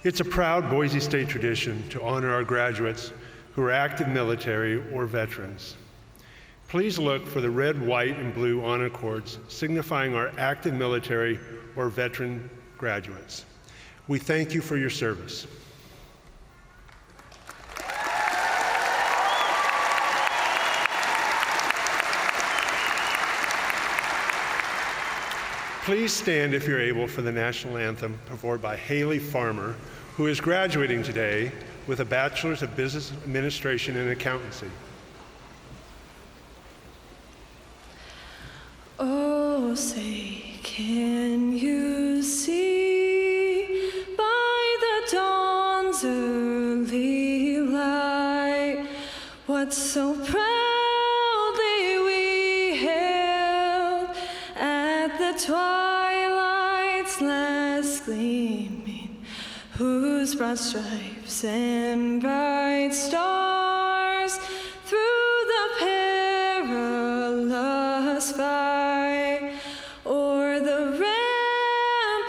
It's a proud Boise State tradition to honor our graduates who are active military or veterans. Please look for the red, white, and blue honor cords signifying our active military or veteran graduates. We thank you for your service. Please stand if you're able for the national anthem performed by Haley Farmer, who is graduating today with a Bachelor's of Business Administration and Accountancy. Oh, say, can you see by the dawn's early light what so proudly we hailed at the twilight's last gleaming, whose broad stripes and bright stars through the perilous fight o'er the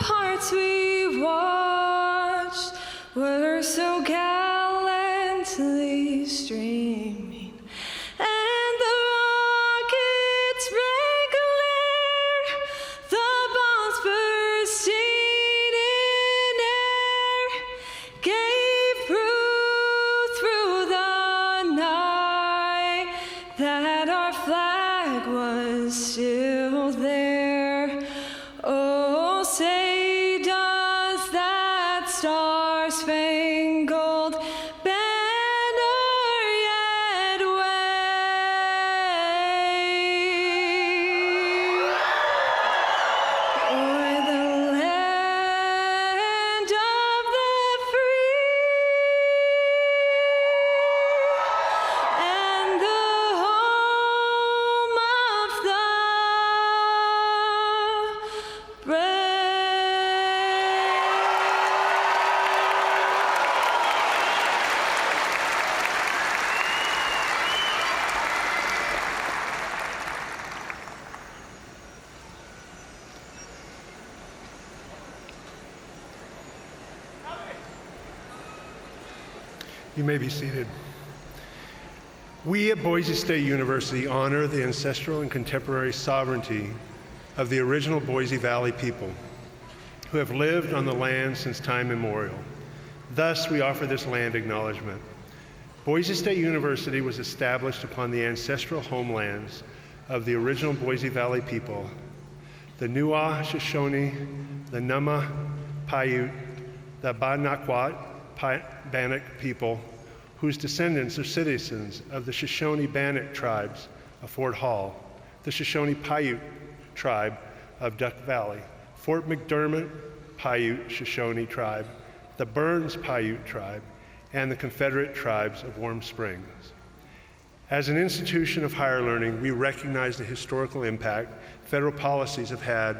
ramparts we watched were so gallantly streaming, and the rockets' red glare, the bombs bursting in air, gave proof through the night that our flag was still there. Oh, say does that star-spangled banner yet wave o'er the land of the free and the home of the brave. You may be seated. We at Boise State University honor the ancestral and contemporary sovereignty of the original Boise Valley people who have lived on the land since time immemorial. Thus, we offer this land acknowledgement. Boise State University was established upon the ancestral homelands of the original Boise Valley people, the Nuwa Shoshone, the Nama Paiute, the Banakwat Bannock people, whose descendants are citizens of the Shoshone Bannock tribes of Fort Hall, the Shoshone Paiute tribe of Duck Valley, Fort McDermott Paiute Shoshone tribe, the Burns Paiute tribe, and the Confederate tribes of Warm Springs. As an institution of higher learning, we recognize the historical impact federal policies have had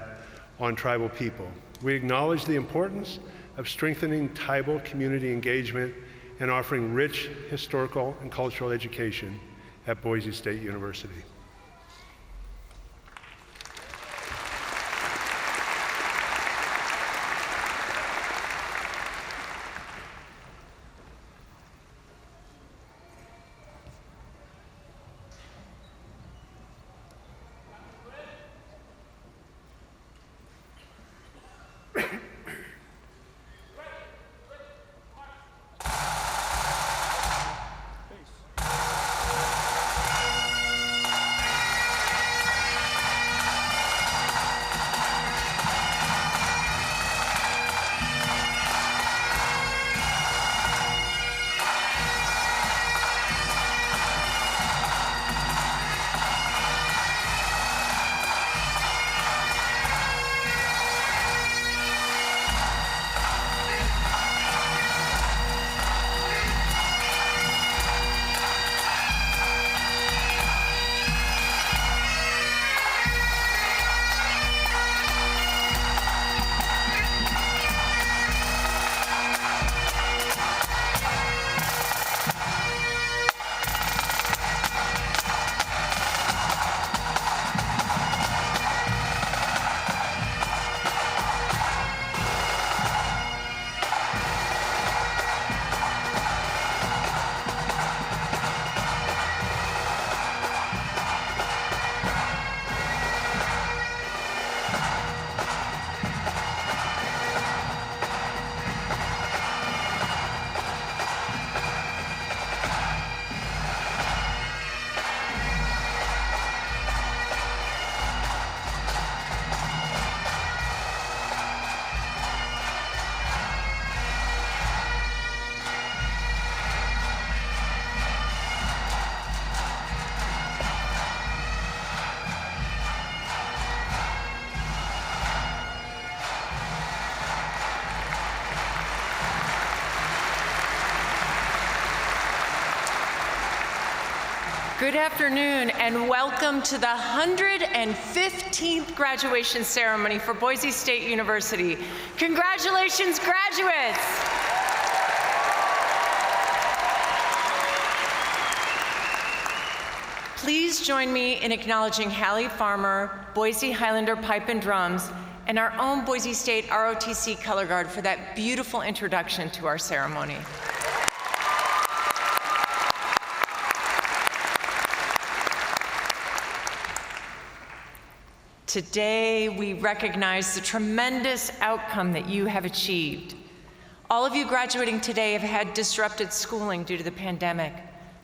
on tribal people. We acknowledge the importance of strengthening tribal community engagement and offering rich historical and cultural education at Boise State University. Good afternoon and welcome to the 115th graduation ceremony for Boise State University. Congratulations, graduates! Please join me in acknowledging Hallie Farmer, Boise Highlander Pipe and Drums, and our own Boise State ROTC Color Guard for that beautiful introduction to our ceremony. Today, we recognize the tremendous outcome that you have achieved. All of you graduating today have had disrupted schooling due to the pandemic,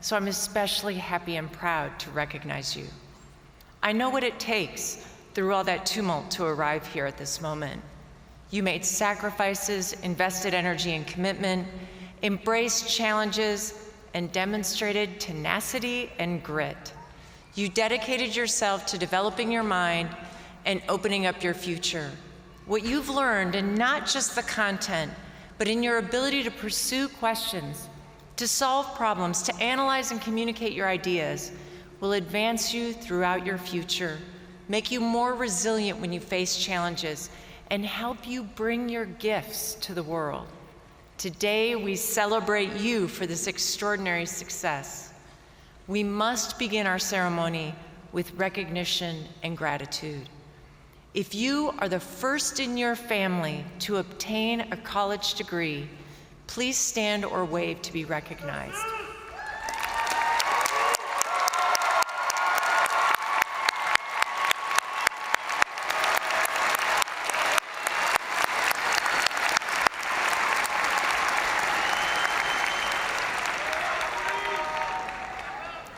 so I'm especially happy and proud to recognize you. I know what it takes through all that tumult to arrive here at this moment. You made sacrifices, invested energy and commitment, embraced challenges, and demonstrated tenacity and grit. You dedicated yourself to developing your mind and opening up your future. What you've learned, and not just the content, but in your ability to pursue questions, to solve problems, to analyze and communicate your ideas, will advance you throughout your future, make you more resilient when you face challenges, and help you bring your gifts to the world. Today, we celebrate you for this extraordinary success. We must begin our ceremony with recognition and gratitude. If you are the first in your family to obtain a college degree, please stand or wave to be recognized.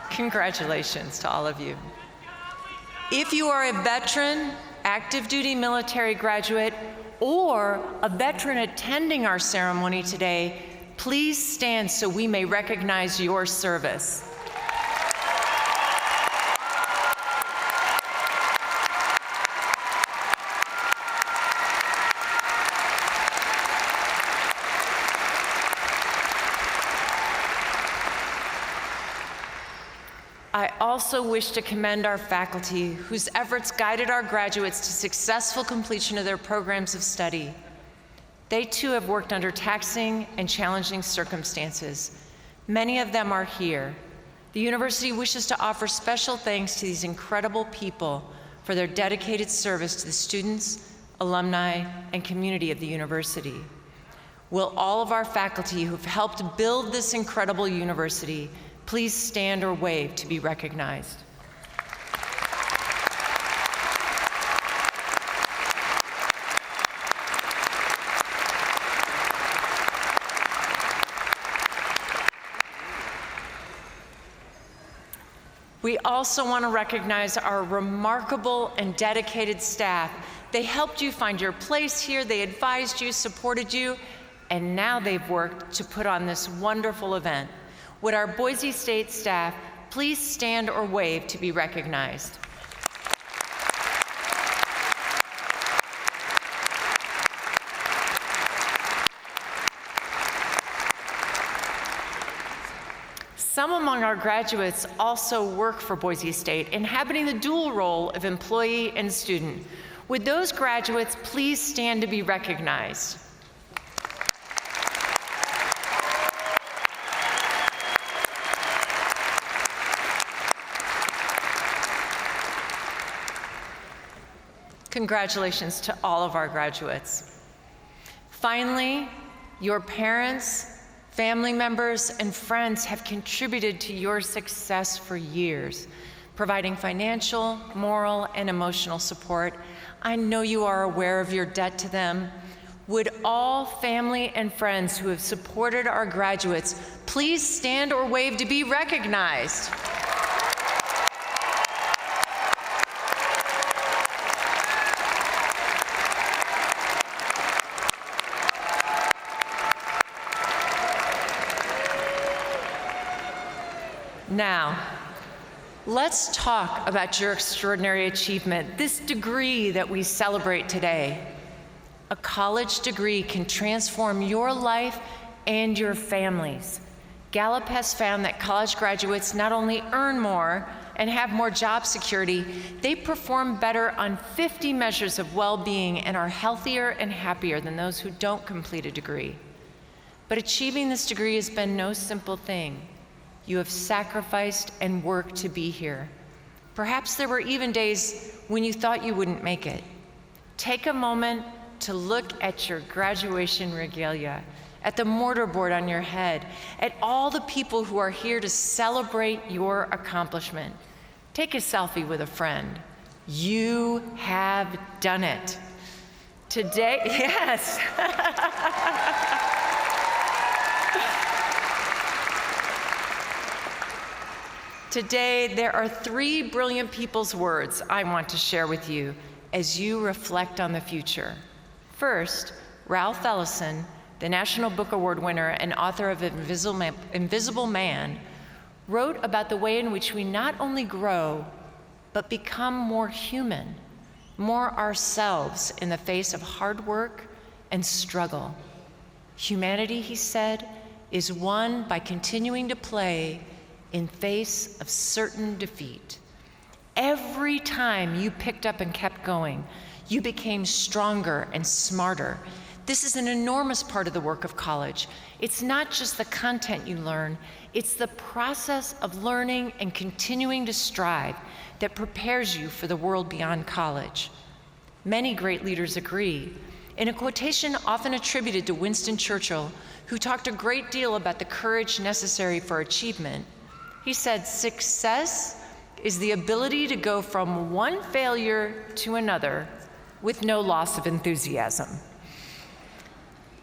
Congratulations to all of you. If you are a veteran, active duty military graduate, or a veteran attending our ceremony today, please stand so we may recognize your service. I also wish to commend our faculty, whose efforts guided our graduates to successful completion of their programs of study. They too have worked under taxing and challenging circumstances. Many of them are here. The university wishes to offer special thanks to these incredible people for their dedicated service to the students, alumni, and community of the university. Will all of our faculty who have helped build this incredible university please stand or wave to be recognized. We also want to recognize our remarkable and dedicated staff. They helped you find your place here, they advised you, supported you, and now they've worked to put on this wonderful event. Would our Boise State staff please stand or wave to be recognized? Some among our graduates also work for Boise State, inhabiting the dual role of employee and student. Would those graduates please stand to be recognized? Congratulations to all of our graduates. Finally, your parents, family members, and friends have contributed to your success for years, providing financial, moral, and emotional support. I know you are aware of your debt to them. Would all family and friends who have supported our graduates please stand or wave to be recognized? Now, let's talk about your extraordinary achievement, this degree that we celebrate today. A college degree can transform your life and your family's. Gallup has found that college graduates not only earn more and have more job security, they perform better on 50 measures of well-being and are healthier and happier than those who don't complete a degree. But achieving this degree has been no simple thing. You have sacrificed and worked to be here. Perhaps there were even days when you thought you wouldn't make it. Take a moment to look at your graduation regalia, at the mortarboard on your head, at all the people who are here to celebrate your accomplishment. Take a selfie with a friend. You have done it. Today, yes. Today, there are 3 brilliant people's words I want to share with you as you reflect on the future. First, Ralph Ellison, the National Book Award winner and author of Invisible Man, wrote about the way in which we not only grow, but become more human, more ourselves in the face of hard work and struggle. Humanity, he said, is won by continuing to play in face of certain defeat. Every time you picked up and kept going, you became stronger and smarter. This is an enormous part of the work of college. It's not just the content you learn, it's the process of learning and continuing to strive that prepares you for the world beyond college. Many great leaders agree. In a quotation often attributed to Winston Churchill, who talked a great deal about the courage necessary for achievement, he said, "Success is the ability to go from one failure to another with no loss of enthusiasm."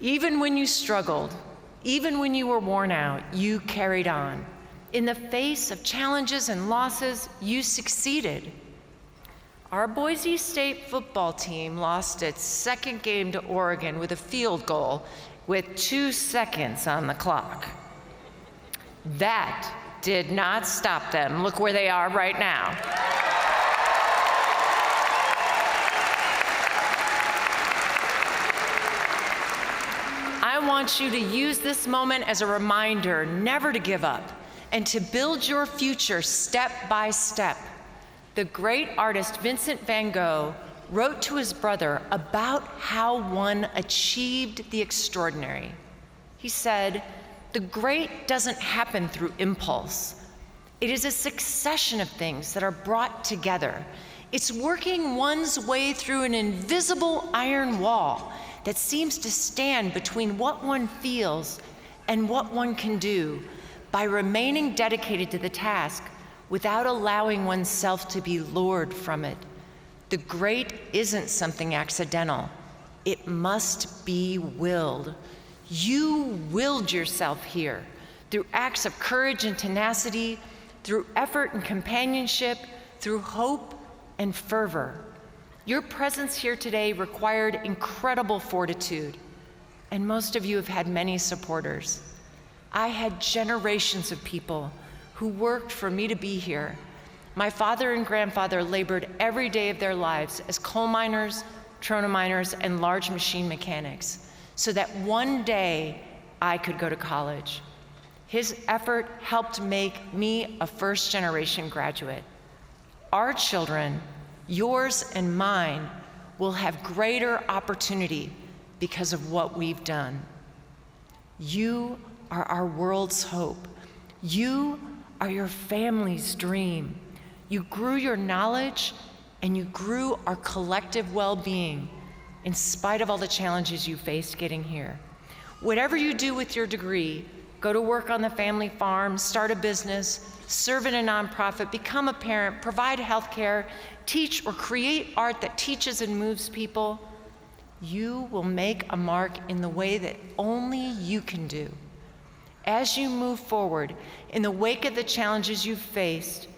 Even when you struggled, even when you were worn out, you carried on. In the face of challenges and losses, you succeeded. Our Boise State football team lost its second game to Oregon with a field goal with 2 seconds on the clock. That did not stop them. Look where they are right now. I want you to use this moment as a reminder never to give up and to build your future step by step. The great artist Vincent van Gogh wrote to his brother about how one achieved the extraordinary. He said, "The great doesn't happen through impulse. It is a succession of things that are brought together. It's working one's way through an invisible iron wall that seems to stand between what one feels and what one can do by remaining dedicated to the task without allowing oneself to be lured from it. The great isn't something accidental. It must be willed. You willed yourself here through acts of courage and tenacity, through effort and companionship, through hope and fervor. Your presence here today required incredible fortitude, and most of you have had many supporters. I had generations of people who worked for me to be here. My father and grandfather labored every day of their lives as coal miners, trona miners, and large machine mechanics, so that one day I could go to college. His effort helped make me a first-generation graduate. Our children, yours and mine, will have greater opportunity because of what we've done. You are our world's hope. You are your family's dream. You grew your knowledge and you grew our collective well-being in spite of all the challenges you faced getting here. Whatever you do with your degree, go to work on the family farm, start a business, serve in a nonprofit, become a parent, provide health care, teach or create art that teaches and moves people, you will make a mark in the way that only you can do. As you move forward in the wake of the challenges you've faced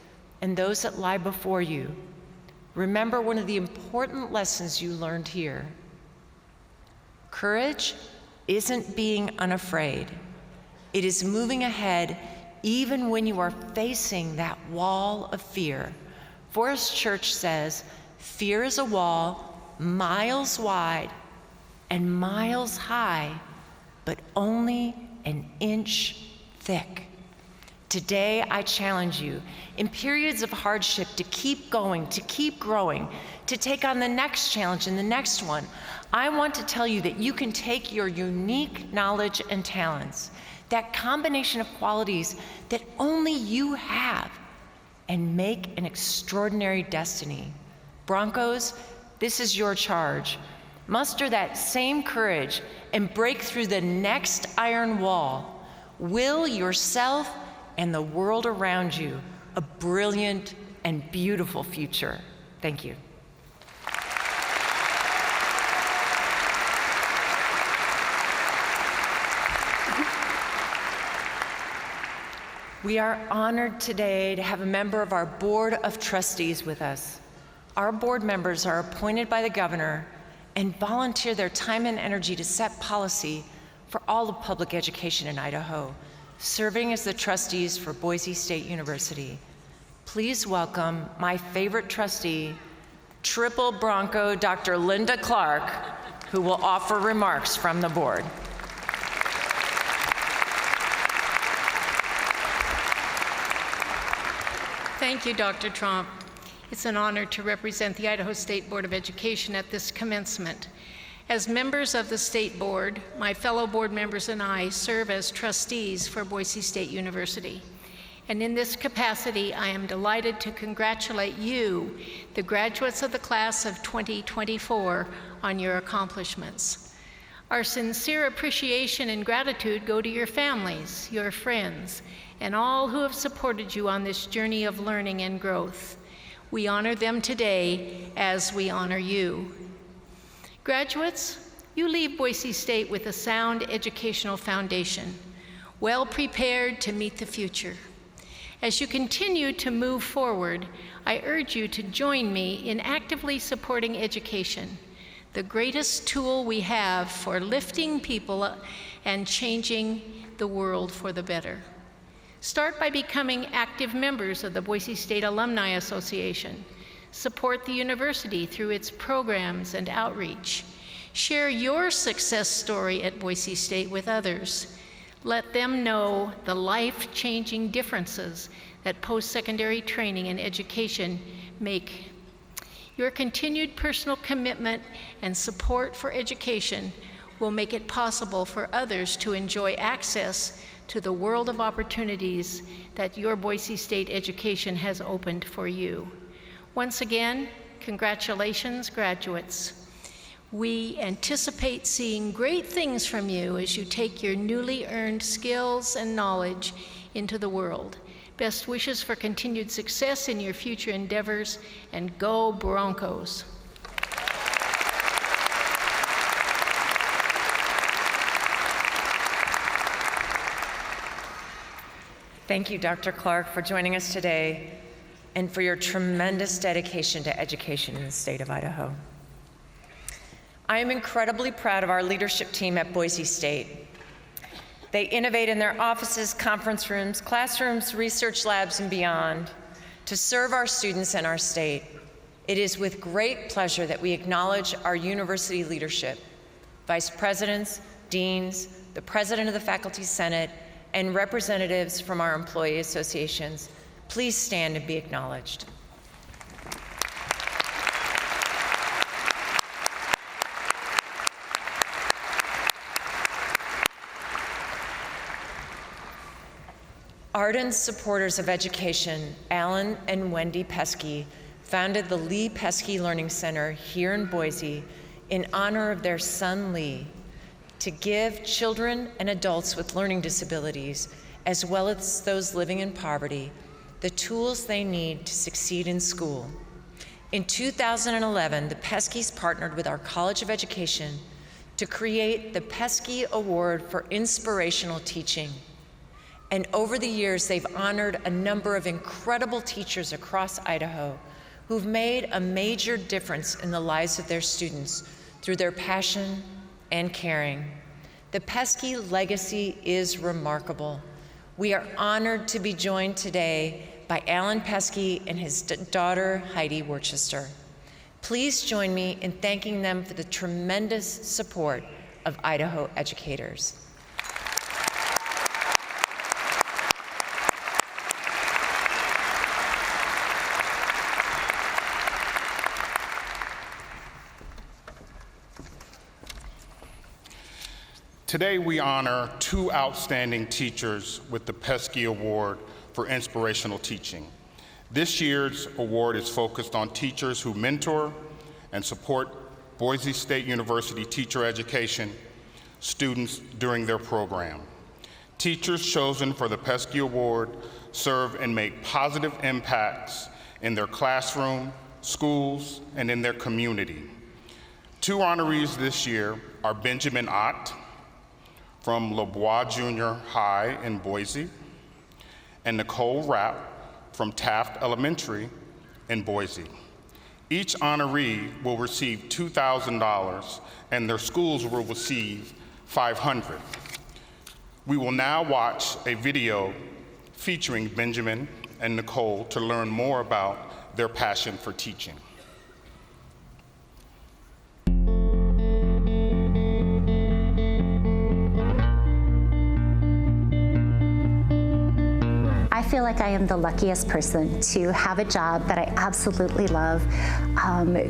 and those that lie before you, remember one of the important lessons you learned here. Courage isn't being unafraid. It is moving ahead even when you are facing that wall of fear. Forrest Church says, "Fear is a wall miles wide and miles high, but only an inch thick." thick. Today, I challenge you in periods of hardship to keep going, to keep growing, to take on the next challenge and the next one. I want to tell you that you can take your unique knowledge and talents, that combination of qualities that only you have, and make an extraordinary destiny. Broncos, this is your charge. Muster that same courage and break through the next iron wall. Will yourself and the world around you a brilliant and beautiful future. Thank you. We are honored today to have a member of our Board of Trustees with us. Our board members are appointed by the governor and volunteer their time and energy to set policy for all of public education in Idaho, serving as the trustees for Boise State University. Please welcome my favorite trustee, Triple Bronco Dr. Linda Clark, who will offer remarks from the board. Thank you, Dr. Tromp. It's an honor to represent the Idaho State Board of Education at this commencement. As members of the State Board, my fellow board members and I serve as trustees for Boise State University. And in this capacity, I am delighted to congratulate you, the graduates of the class of 2024, on your accomplishments. Our sincere appreciation and gratitude go to your families, your friends, and all who have supported you on this journey of learning and growth. We honor them today as we honor you. Graduates, you leave Boise State with a sound educational foundation, well prepared to meet the future. As you continue to move forward, I urge you to join me in actively supporting education, the greatest tool we have for lifting people and changing the world for the better. Start by becoming active members of the Boise State Alumni Association. Support the university through its programs and outreach. Share your success story at Boise State with others. Let them know the life-changing differences that post-secondary training and education make. Your continued personal commitment and support for education will make it possible for others to enjoy access to the world of opportunities that your Boise State education has opened for you. Once again, congratulations, graduates. We anticipate seeing great things from you as you take your newly earned skills and knowledge into the world. Best wishes for continued success in your future endeavors, and go Broncos. Thank you, Dr. Clark, for joining us today and for your tremendous dedication to education in the state of Idaho. I am incredibly proud of our leadership team at Boise State. They innovate in their offices, conference rooms, classrooms, research labs, and beyond to serve our students and our state. It is with great pleasure that we acknowledge our university leadership, vice presidents, deans, the president of the Faculty Senate, and representatives from our employee associations. Please stand and be acknowledged. Ardent supporters of education, Alan and Wendy Pesky founded the Lee Pesky Learning Center here in Boise in honor of their son, Lee, to give children and adults with learning disabilities, as well as those living in poverty, the tools they need to succeed in school. In 2011, the Peskys partnered with our College of Education to create the Pesky Award for Inspirational Teaching. And over the years, they've honored a number of incredible teachers across Idaho who've made a major difference in the lives of their students through their passion and caring. The Pesky legacy is remarkable. We are honored to be joined today by Alan Pesky and his daughter, Heidi Worcester. Please join me in thanking them for the tremendous support of Idaho educators. Today we honor 2 outstanding teachers with the Pesky Award for Inspirational Teaching. This year's award is focused on teachers who mentor and support Boise State University teacher education students during their program. Teachers chosen for the Pesky Award serve and make positive impacts in their classroom, schools, and in their community. 2 honorees this year are Benjamin Ott from LeBois Junior High in Boise, and Nicole Rapp from Taft Elementary in Boise. Each honoree will receive $2,000 and their schools will receive $500. We will now watch a video featuring Benjamin and Nicole to learn more about their passion for teaching. I feel like I am the luckiest person to have a job that I absolutely love.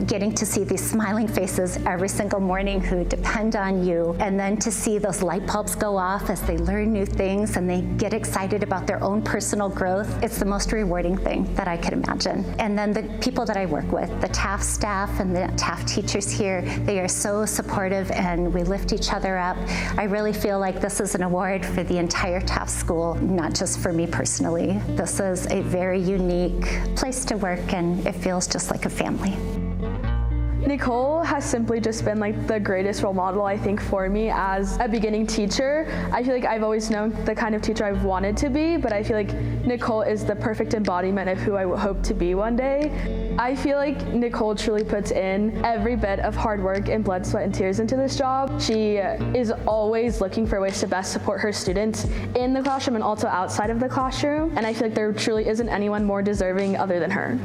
Getting to see these smiling faces every single morning who depend on you, and then to see those light bulbs go off as they learn new things and they get excited about their own personal growth. It's the most rewarding thing that I could imagine. And then the people that I work with, the Taft staff and the Taft teachers here, they are so supportive and we lift each other up. I really feel like this is an award for the entire Taft School, not just for me personally. This is a very unique place to work and it feels just like a family. Nicole has simply just been like the greatest role model, I think, for me as a beginning teacher. I feel like I've always known the kind of teacher I've wanted to be, but I feel like Nicole is the perfect embodiment of who I hope to be one day. I feel like Nicole truly puts in every bit of hard work and blood, sweat, and tears into this job. She is always looking for ways to best support her students in the classroom and also outside of the classroom, and I feel like there truly isn't anyone more deserving other than her.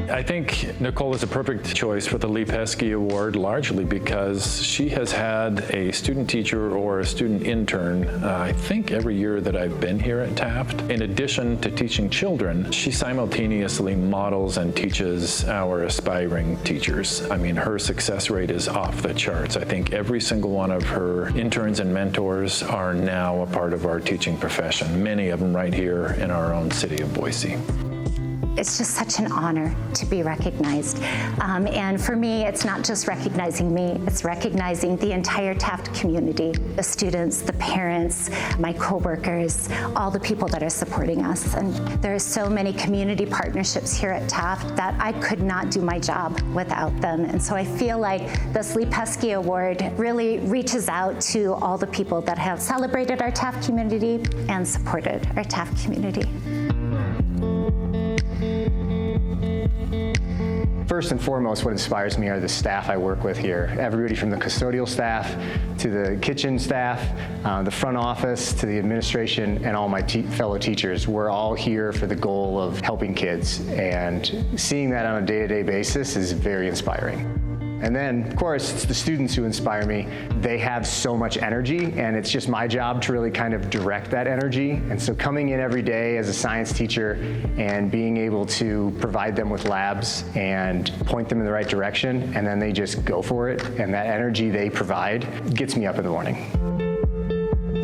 I think Nicole is a perfect choice for the Lee Pesky Award, largely because she has had a student teacher or a student intern, I think every year that I've been here at Taft. In addition to teaching children, she simultaneously models and teaches our aspiring teachers. I mean, her success rate is off the charts. I think every single one of her interns and mentors are now a part of our teaching profession, many of them right here in our own city of Boise. It's just such an honor to be recognized. And for me, it's not just recognizing me, it's recognizing the entire Taft community, the students, the parents, my coworkers, all the people that are supporting us. And there are so many community partnerships here at Taft that I could not do my job without them. And so I feel like this Lee Pesky Award really reaches out to all the people that have celebrated our Taft community and supported our Taft community. First and foremost, what inspires me are the staff I work with here. Everybody from the custodial staff to the kitchen staff, the front office to the administration, and all my fellow teachers. We're all here for the goal of helping kids, and seeing that on a day-to-day basis is very inspiring. And then, of course, it's the students who inspire me. They have so much energy, and it's just my job to really kind of direct that energy. And so coming in every day as a science teacher and being able to provide them with labs and point them in the right direction, and then they just go for it, and that energy they provide gets me up in the morning.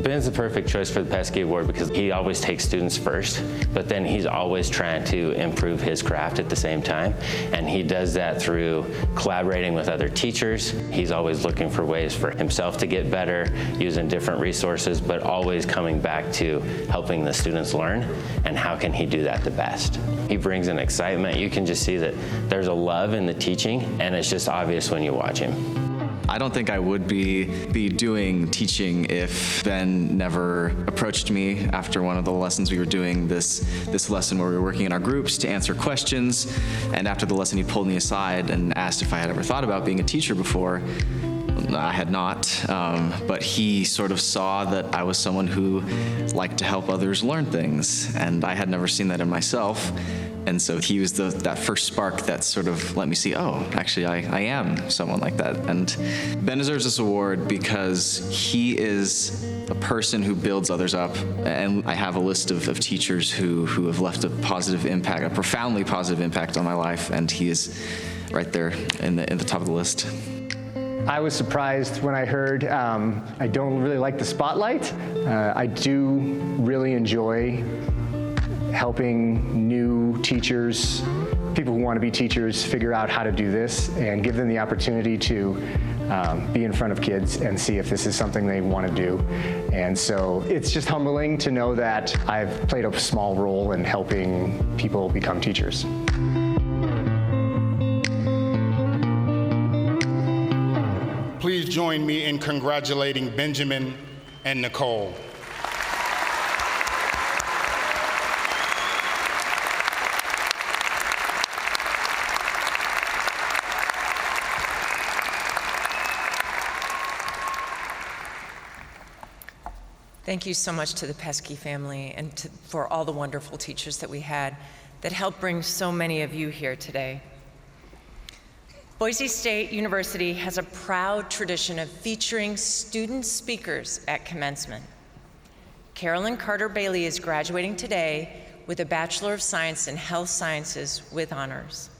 Ben's the perfect choice for the Pesky Award because he always takes students first, but then he's always trying to improve his craft at the same time. And he does that through collaborating with other teachers. He's always looking for ways for himself to get better, using different resources, but always coming back to helping the students learn and how can he do that the best. He brings an excitement. You can just see that there's a love in the teaching, and it's just obvious when you watch him. I don't think I would be doing teaching if Ben never approached me after one of the lessons we were doing, this lesson where we were working in our groups to answer questions. And after the lesson, he pulled me aside and asked if I had ever thought about being a teacher before. I had not, but he sort of saw that I was someone who liked to help others learn things, and I had never seen that in myself. And so he was that first spark that sort of let me see, oh, actually I am someone like that. And Ben deserves this award because he is a person who builds others up. And I have a list of teachers who have left a positive impact, a profoundly positive impact on my life, and he is right there in the top of the list. I was surprised when I heard I don't really like the spotlight. I do really enjoy helping new teachers, people who want to be teachers, figure out how to do this and give them the opportunity to be in front of kids and see if this is something they want to do. And so it's just humbling to know that I've played a small role in helping people become teachers. Please join me in congratulating Benjamin and Nicole. Thank you so much to the Pesky family and for all the wonderful teachers that we had that helped bring so many of you here today. Boise State University has a proud tradition of featuring student speakers at commencement. Carolyn Carter Bailey is graduating today with a Bachelor of Science in Health Sciences with honors.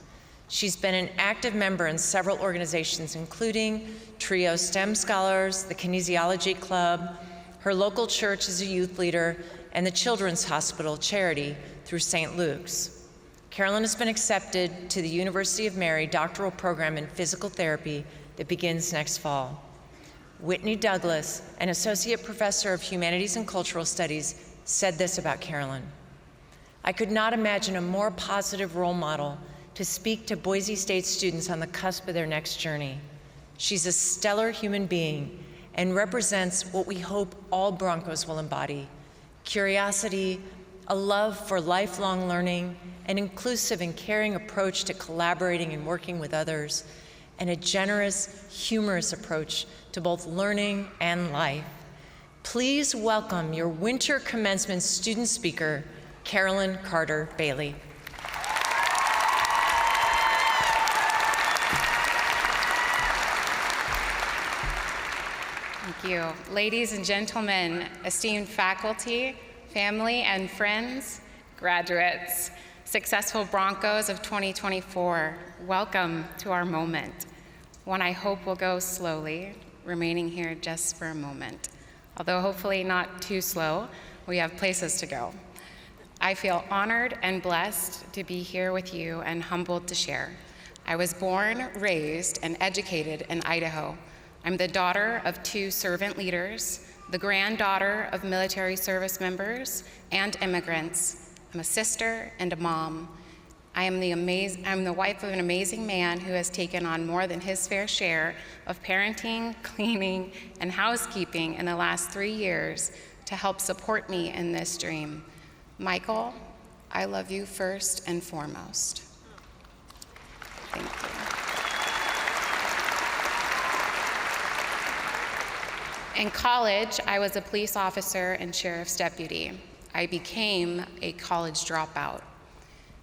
She's been an active member in several organizations, including TRIO STEM Scholars, the Kinesiology Club, her local church as a youth leader, and the Children's Hospital Charity through St. Luke's. Carolyn has been accepted to the University of Mary doctoral program in physical therapy that begins next fall. Whitney Douglas, an associate professor of humanities and cultural studies, said this about Carolyn: "I could not imagine a more positive role model to speak to Boise State students on the cusp of their next journey. She's a stellar human being and represents what we hope all Broncos will embody: curiosity, a love for lifelong learning, an inclusive and caring approach to collaborating and working with others, and a generous, humorous approach to both learning and life." Please welcome your winter commencement student speaker, Carolyn Carter Bailey. Thank you. Ladies and gentlemen, esteemed faculty, family and friends, graduates, successful Broncos of 2024, welcome to our moment, one I hope will go slowly, remaining here just for a moment. Although hopefully not too slow, we have places to go. I feel honored and blessed to be here with you and humbled to share. I was born, raised, and educated in Idaho. I'm the daughter of 2 servant leaders, the granddaughter of military service members and immigrants. I'm a sister and a mom. I'm the wife of an amazing man who has taken on more than his fair share of parenting, cleaning, and housekeeping in the last 3 years to help support me in this dream. Michael, I love you first and foremost. Thank you. In college, I was a police officer and sheriff's deputy. I became a college dropout,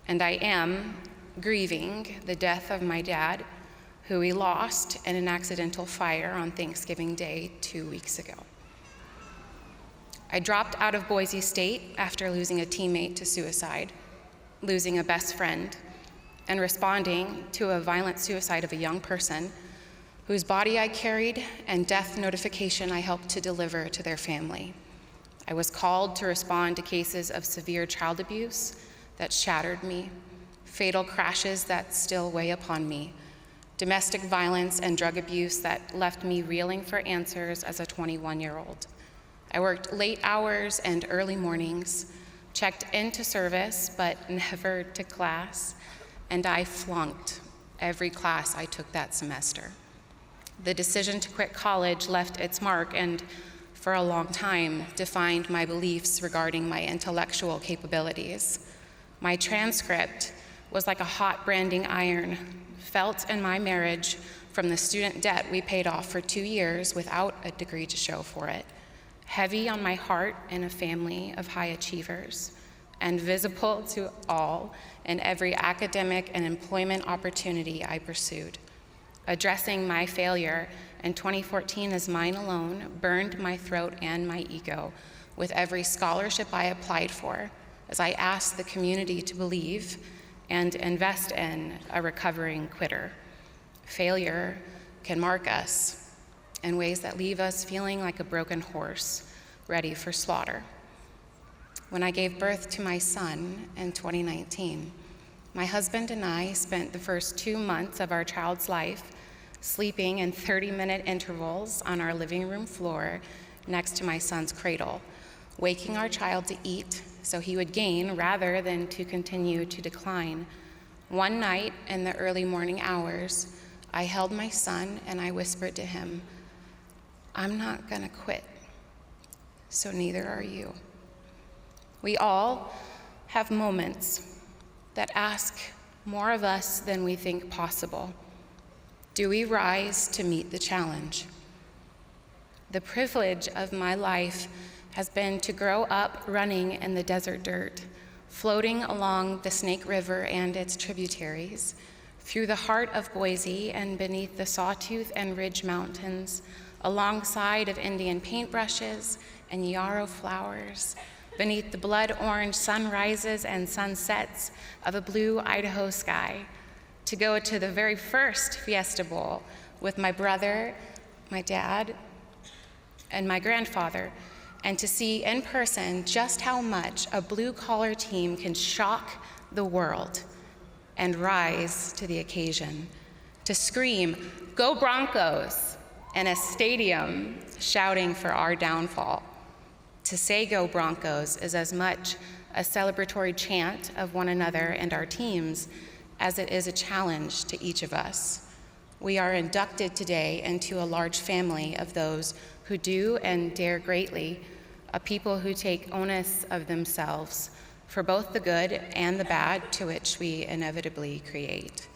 and I am grieving the death of my dad, who we lost in an accidental fire on Thanksgiving Day 2 weeks ago. I dropped out of Boise State after losing a teammate to suicide, losing a best friend, and responding to a violent suicide of a young person whose body I carried and death notification I helped to deliver to their family. I was called to respond to cases of severe child abuse that shattered me, fatal crashes that still weigh upon me, domestic violence and drug abuse that left me reeling for answers as a 21-year-old. I worked late hours and early mornings, checked into service but never to class, and I flunked every class I took that semester. The decision to quit college left its mark and, for a long time, defined my beliefs regarding my intellectual capabilities. My transcript was like a hot branding iron, felt in my marriage from the student debt we paid off for 2 years without a degree to show for it, heavy on my heart in a family of high achievers, and visible to all in every academic and employment opportunity I pursued. Addressing my failure in 2014 as mine alone burned my throat and my ego with every scholarship I applied for, as I asked the community to believe and invest in a recovering quitter. Failure can mark us in ways that leave us feeling like a broken horse ready for slaughter. When I gave birth to my son in 2019, my husband and I spent the first 2 months of our child's life sleeping in 30-minute intervals on our living room floor next to my son's cradle, waking our child to eat so he would gain rather than to continue to decline. One night in the early morning hours, I held my son and I whispered to him, "I'm not gonna quit, so neither are you." We all have moments that ask more of us than we think possible. Do we rise to meet the challenge? The privilege of my life has been to grow up running in the desert dirt, floating along the Snake River and its tributaries, through the heart of Boise and beneath the Sawtooth and Ridge Mountains, alongside of Indian paintbrushes and yarrow flowers, beneath the blood orange sunrises and sunsets of a blue Idaho sky, to go to the very first Fiesta Bowl with my brother, my dad, and my grandfather, and to see in person just how much a blue-collar team can shock the world and rise to the occasion, to scream, "Go Broncos!" in a stadium shouting for our downfall. To say "Go Broncos" is as much a celebratory chant of one another and our teams as it is a challenge to each of us. We are inducted today into a large family of those who do and dare greatly, a people who take onus of themselves for both the good and the bad to which we inevitably create.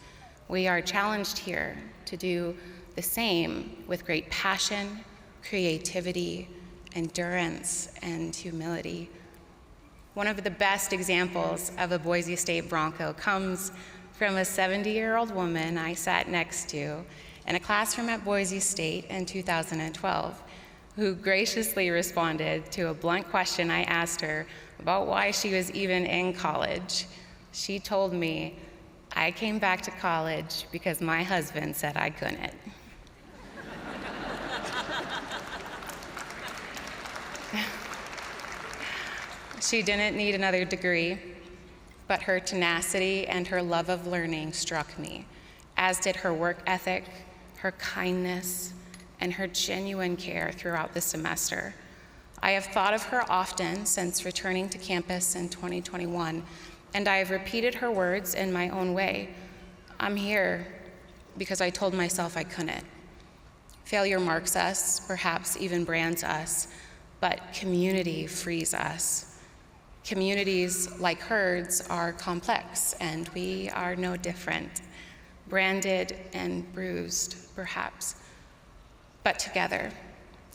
We are challenged here to do the same with great passion, creativity, endurance, and humility. One of the best examples of a Boise State Bronco comes from a 70-year-old woman I sat next to in a classroom at Boise State in 2012, who graciously responded to a blunt question I asked her about why she was even in college. She told me, "I came back to college because my husband said I couldn't." She didn't need another degree, but her tenacity and her love of learning struck me, as did her work ethic, her kindness, and her genuine care throughout the semester. I have thought of her often since returning to campus in 2021, and I have repeated her words in my own way. I'm here because I told myself I couldn't. Failure marks us, perhaps even brands us, but community frees us. Communities like hers are complex, and we are no different, branded and bruised, perhaps, but together,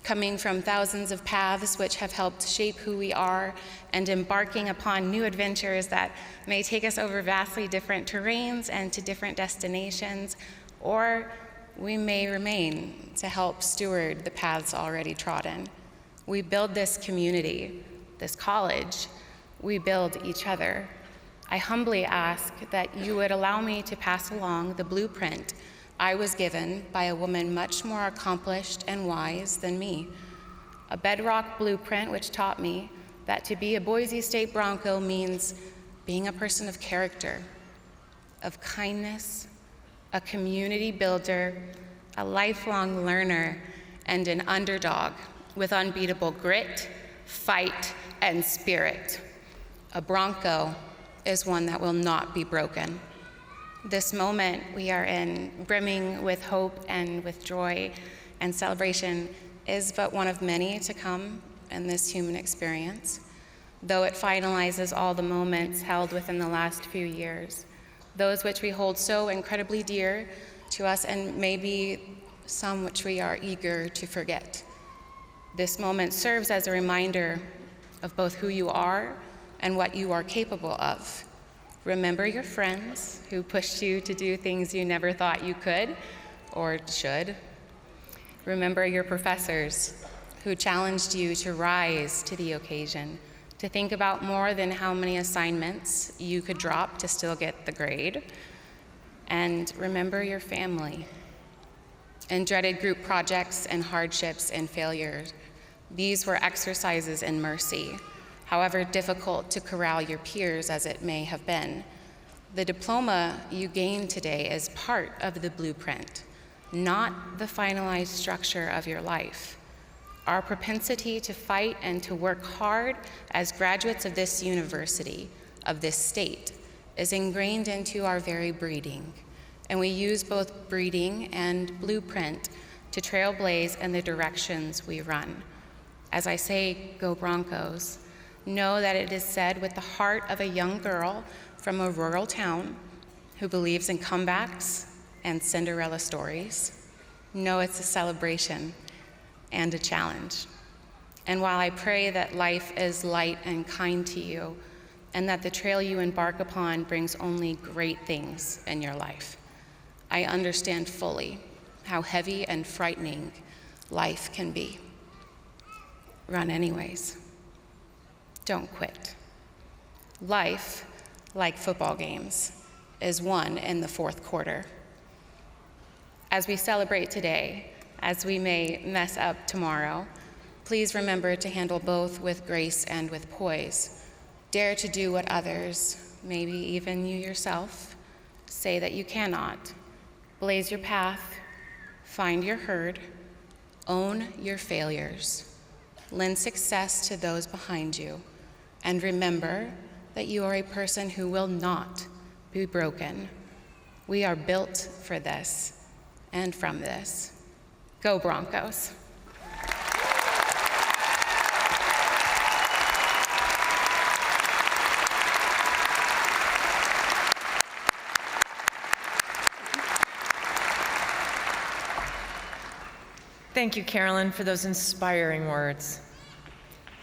coming from thousands of paths which have helped shape who we are, and embarking upon new adventures that may take us over vastly different terrains and to different destinations, or we may remain to help steward the paths already trodden. We build this community, this college. We build each other. I humbly ask that you would allow me to pass along the blueprint I was given by a woman much more accomplished and wise than me. A bedrock blueprint which taught me that to be a Boise State Bronco means being a person of character, of kindness, a community builder, a lifelong learner, and an underdog with unbeatable grit, fight, and spirit. A Bronco is one that will not be broken. This moment we are in, brimming with hope and with joy and celebration, is but one of many to come in this human experience, though it finalizes all the moments held within the last few years, those which we hold so incredibly dear to us and maybe some which we are eager to forget. This moment serves as a reminder of both who you are and what you are capable of. Remember your friends who pushed you to do things you never thought you could or should. Remember your professors who challenged you to rise to the occasion, to think about more than how many assignments you could drop to still get the grade. And remember your family. and dreaded group projects and hardships and failures. These were exercises in mercy, however difficult to corral your peers as it may have been. The diploma you gain today is part of the blueprint, not the finalized structure of your life. Our propensity to fight and to work hard as graduates of this university, of this state, is ingrained into our very breeding, and we use both breeding and blueprint to trailblaze in the directions we run. As I say, go Broncos, know that it is said with the heart of a young girl from a rural town who believes in comebacks and Cinderella stories. Know it's a celebration and a challenge. And while I pray that life is light and kind to you, and that the trail you embark upon brings only great things in your life, I understand fully how heavy and frightening life can be. Run anyways. Don't quit. Life, like football games, is won in the fourth quarter. As we celebrate today, as we may mess up tomorrow, please remember to handle both with grace and with poise. Dare to do what others, maybe even you yourself, say that you cannot. Blaze your path, find your herd, own your failures, lend success to those behind you, and remember that you are a person who will not be broken. We are built for this and from this. Go Broncos. Thank you, Carolyn, for those inspiring words.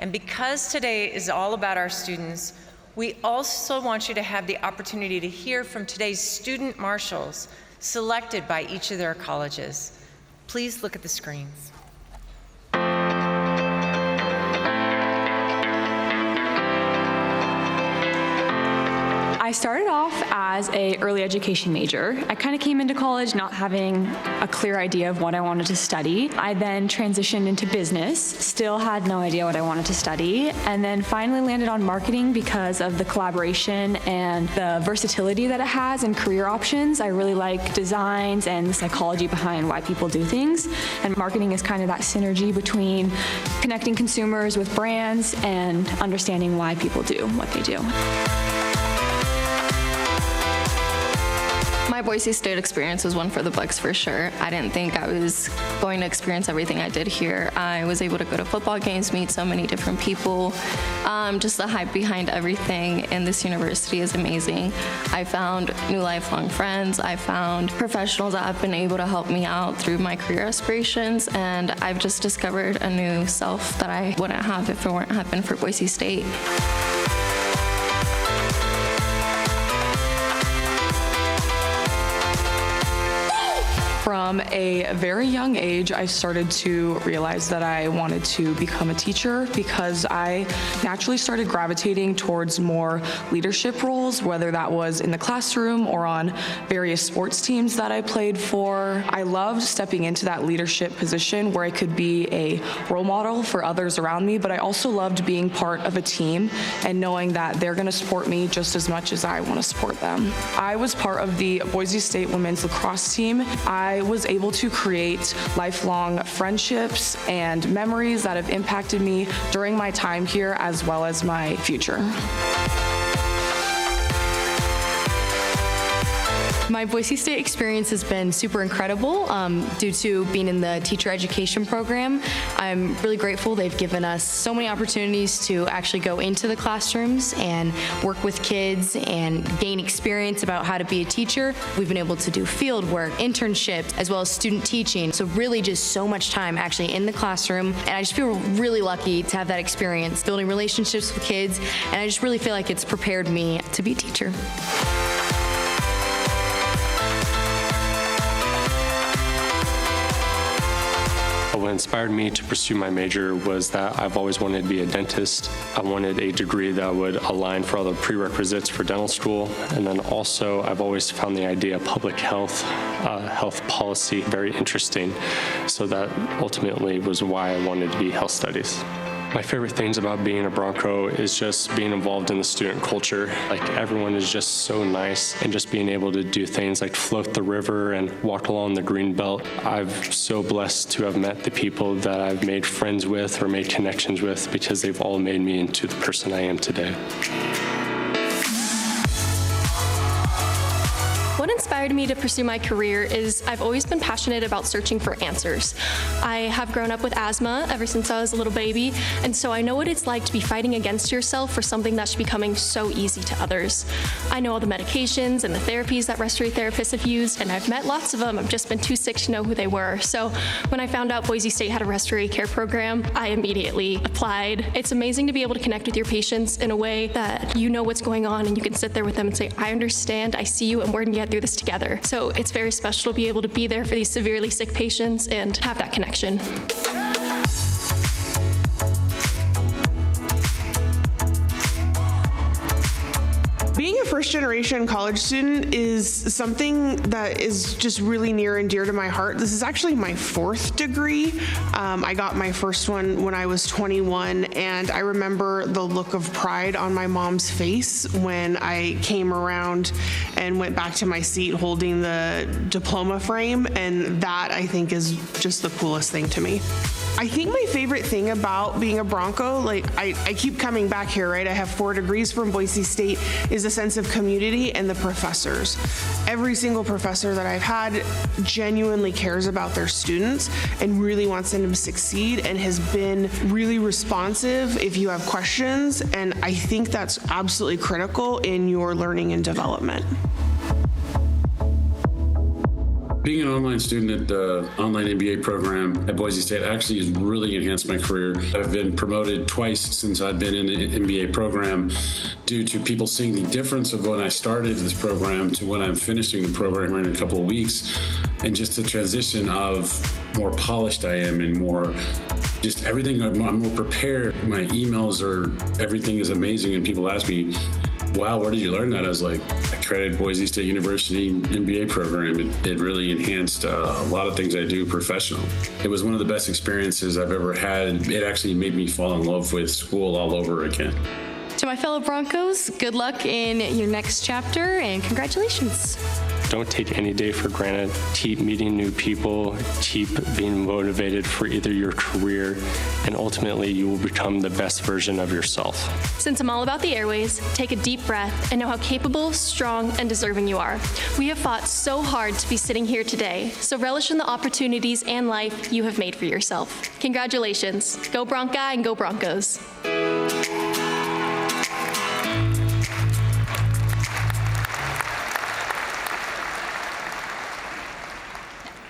And because today is all about our students, we also want you to have the opportunity to hear from today's student marshals selected by each of their colleges. Please look at the screens. I started off as an early education major. I kind of came into college not having a clear idea of what I wanted to study. I then transitioned into business, still had no idea what I wanted to study, and then finally landed on marketing because of the collaboration and the versatility that it has in career options. I really like designs and the psychology behind why people do things, and marketing is kind of that synergy between connecting consumers with brands and understanding why people do what they do. My Boise State experience was one for the books for sure. I didn't think I was going to experience everything I did here. I was able to go to football games, meet so many different people. Just the hype behind everything in this university is amazing. I found new lifelong friends. I found professionals that have been able to help me out through my career aspirations, and I've just discovered a new self that I wouldn't have if it weren't happened for Boise State. From a very young age, I started to realize that I wanted to become a teacher because I naturally started gravitating towards more leadership roles, whether that was in the classroom or on various sports teams that I played for. I loved stepping into that leadership position where I could be a role model for others around me, but I also loved being part of a team and knowing that they're going to support me just as much as I want to support them. I was part of the Boise State women's lacrosse team. I was able to create lifelong friendships and memories that have impacted me during my time here as well as my future. My Boise State experience has been super incredible due to being in the teacher education program. I'm really grateful they've given us so many opportunities to actually go into the classrooms and work with kids and gain experience about how to be a teacher. We've been able to do field work, internships, as well as student teaching. So really just so much time actually in the classroom. And I just feel really lucky to have that experience, building relationships with kids. And I just really feel like it's prepared me to be a teacher. What inspired me to pursue my major was that I've always wanted to be a dentist. I wanted a degree that would align for all the prerequisites for dental school. And then also, I've always found the idea of public health, health policy very interesting. So that ultimately was why I wanted to be health studies. My favorite things about being a Bronco is just being involved in the student culture. Like, everyone is just so nice, and just being able to do things like float the river and walk along the green belt. I'm so blessed to have met the people that I've made friends with or made connections with, because they've all made me into the person I am today. What inspired me to pursue my career is I've always been passionate about searching for answers. I have grown up with asthma ever since I was a little baby, and so I know what it's like to be fighting against yourself for something that's becoming so easy to others. I know all the medications and the therapies that respiratory therapists have used, and I've met lots of them. I've just been too sick to know who they were. So when I found out Boise State had a respiratory care program, I immediately applied. It's amazing to be able to connect with your patients in a way that you know what's going on, and you can sit there with them and say, I understand, I see you, and we're gonna get through this together. So it's very special to be able to be there for these severely sick patients and have that connection. Being a first-generation college student is something that is just really near and dear to my heart. This is actually my fourth degree. I got my first one when I was 21, and I remember the look of pride on my mom's face when I came around and went back to my seat holding the diploma frame, and that, I think, is just the coolest thing to me. I think my favorite thing about being a Bronco, like I keep coming back here, right? I have 4 degrees from Boise State, is a sense of community and the professors. Every single professor that I've had genuinely cares about their students and really wants them to succeed and has been really responsive if you have questions. And I think that's absolutely critical in your learning and development. Being an online student at the online MBA program at Boise State actually has really enhanced my career. I've been promoted twice since I've been in the MBA program due to people seeing the difference of when I started this program to when I'm finishing the program in a couple of weeks, and just the transition of more polished I am and more just everything. I'm more prepared. My emails everything is amazing, and people ask me, wow, where did you learn that? I was like, I credit Boise State University MBA program. It really enhanced a lot of things I do professionally. It was one of the best experiences I've ever had. It actually made me fall in love with school all over again. To my fellow Broncos, good luck in your next chapter and congratulations. Don't take any day for granted. Keep meeting new people, keep being motivated for either your career, and ultimately you will become the best version of yourself. Since I'm all about the airways, take a deep breath and know how capable, strong, and deserving you are. We have fought so hard to be sitting here today, so relish in the opportunities and life you have made for yourself. Congratulations. Go Bronca and go Broncos.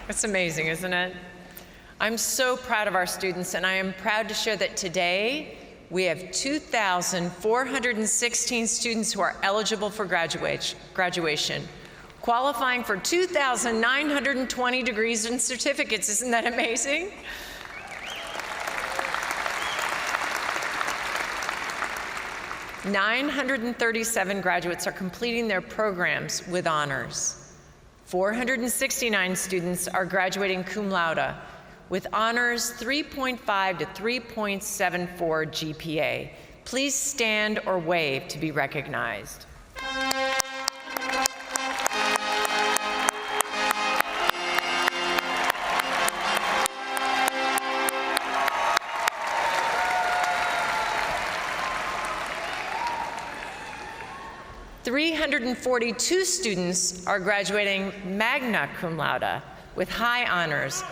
It's amazing, isn't it? I'm so proud of our students, and I am proud to share that today we have 2,416 students who are eligible for graduation, qualifying for 2,920 degrees and certificates. Isn't that amazing? $937 graduates are completing their programs with honors. 469 students are graduating cum laude with honors 3.5 to 3.74 GPA. Please stand or wave to be recognized. $342 students are graduating magna cum laude with high honors.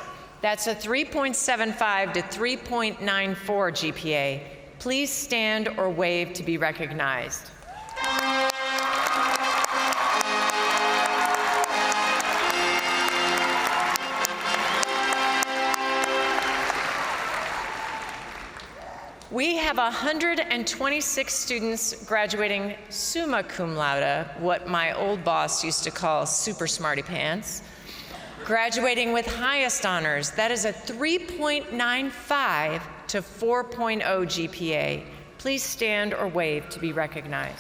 That's a 3.75 to 3.94 GPA. Please stand or wave to be recognized. We have 126 students graduating summa cum laude, what my old boss used to call super smarty pants. graduating with highest honors, that is a 3.95 to 4.0 GPA. Please stand or wave to be recognized.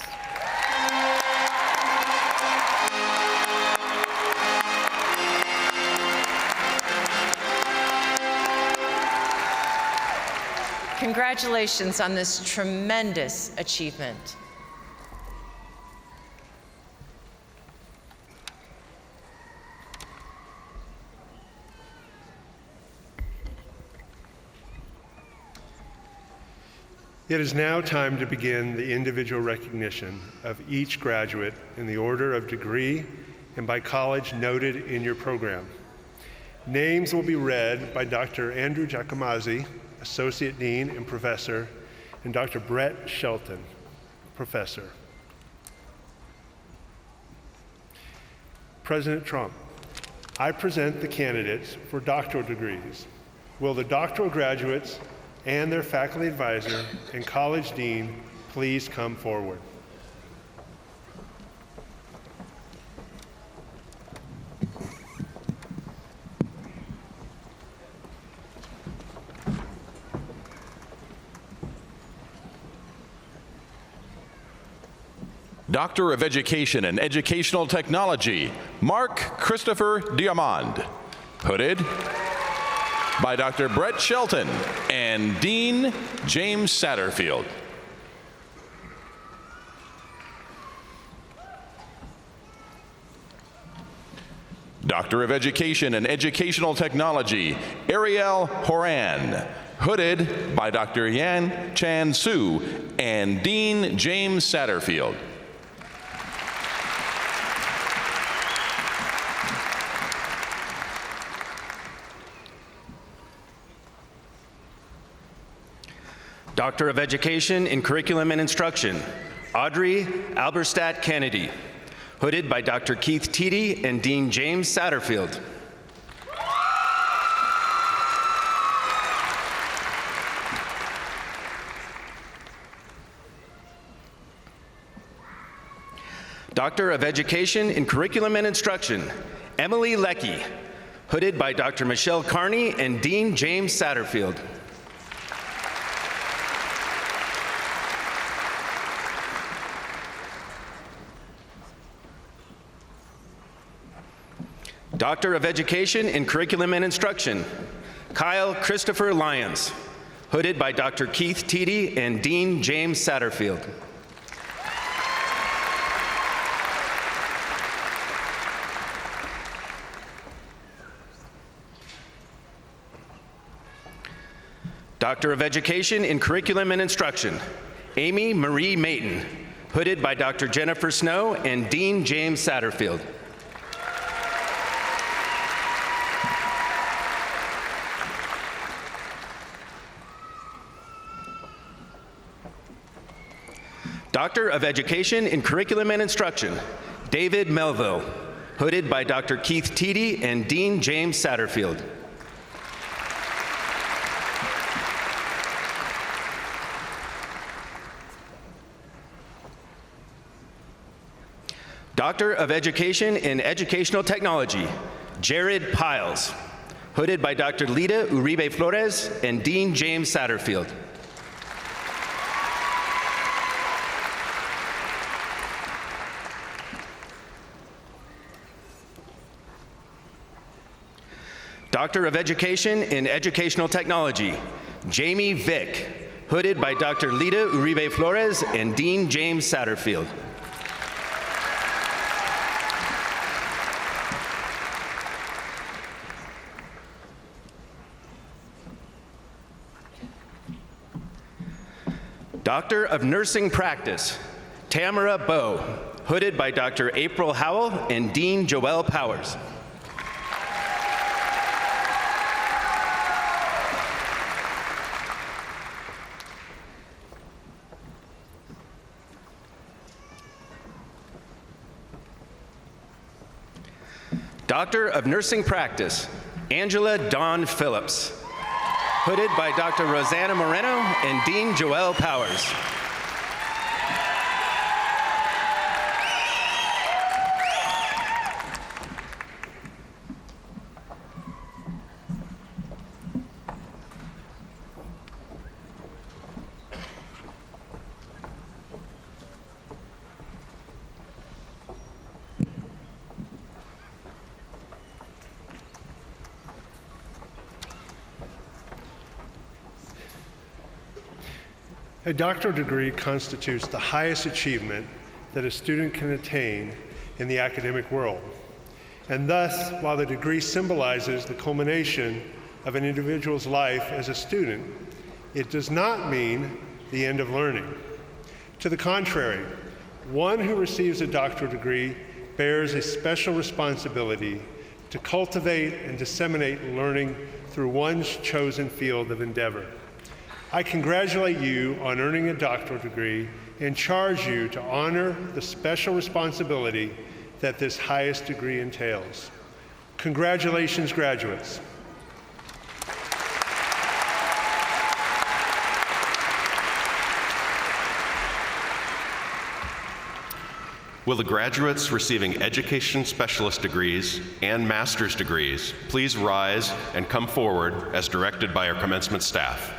Congratulations on this tremendous achievement. It is now time to begin the individual recognition of each graduate in the order of degree and by college noted in your program. Names will be read by Dr. Andrew Giacomazzi, Associate Dean and Professor, and Dr. Brett Shelton, Professor. President Trump, I present the candidates for doctoral degrees. Will the doctoral graduates and their faculty advisor and college dean please come forward? Doctor of Education and Educational Technology, Mark Christopher Diamond. Hooded by Dr. Brett Shelton and Dean James Satterfield. Doctor of Education and Educational Technology, Ariel Horan. Hooded by Dr. Yan Chan Su and Dean James Satterfield. Doctor of Education in Curriculum and Instruction, Audrey Alberstadt Kennedy. Hooded by Dr. Keith Teedy and Dean James Satterfield. Doctor of Education in Curriculum and Instruction, Emily Leckie. Hooded by Dr. Michelle Carney and Dean James Satterfield. Doctor of Education in Curriculum and Instruction, Kyle Christopher Lyons. Hooded by Dr. Keith Teedy and Dean James Satterfield. Doctor of Education in Curriculum and Instruction, Amy Marie Mayton. Hooded by Dr. Jennifer Snow and Dean James Satterfield. Doctor of Education in Curriculum and Instruction, David Melville. Hooded by Dr. Keith Teedy and Dean James Satterfield. Doctor of Education in Educational Technology, Jared Piles. Hooded by Dr. Lida Uribe Flores and Dean James Satterfield. Doctor of Education in Educational Technology, Jamie Vick. Hooded by Dr. Lida Uribe Flores and Dean James Satterfield. Doctor of Nursing Practice, Tamara Bowe. Hooded by Dr. April Howell and Dean Joel Powers. Doctor of Nursing Practice, Angela Dawn Phillips. Hooded by Dr. Rosanna Moreno and Dean Joel Powers. A doctoral degree constitutes the highest achievement that a student can attain in the academic world. And thus, while the degree symbolizes the culmination of an individual's life as a student, it does not mean the end of learning. To the contrary, one who receives a doctoral degree bears a special responsibility to cultivate and disseminate learning through one's chosen field of endeavor. I congratulate you on earning a doctoral degree and charge you to honor the special responsibility that this highest degree entails. Congratulations, graduates. Will the graduates receiving education specialist degrees and master's degrees please rise and come forward as directed by our commencement staff?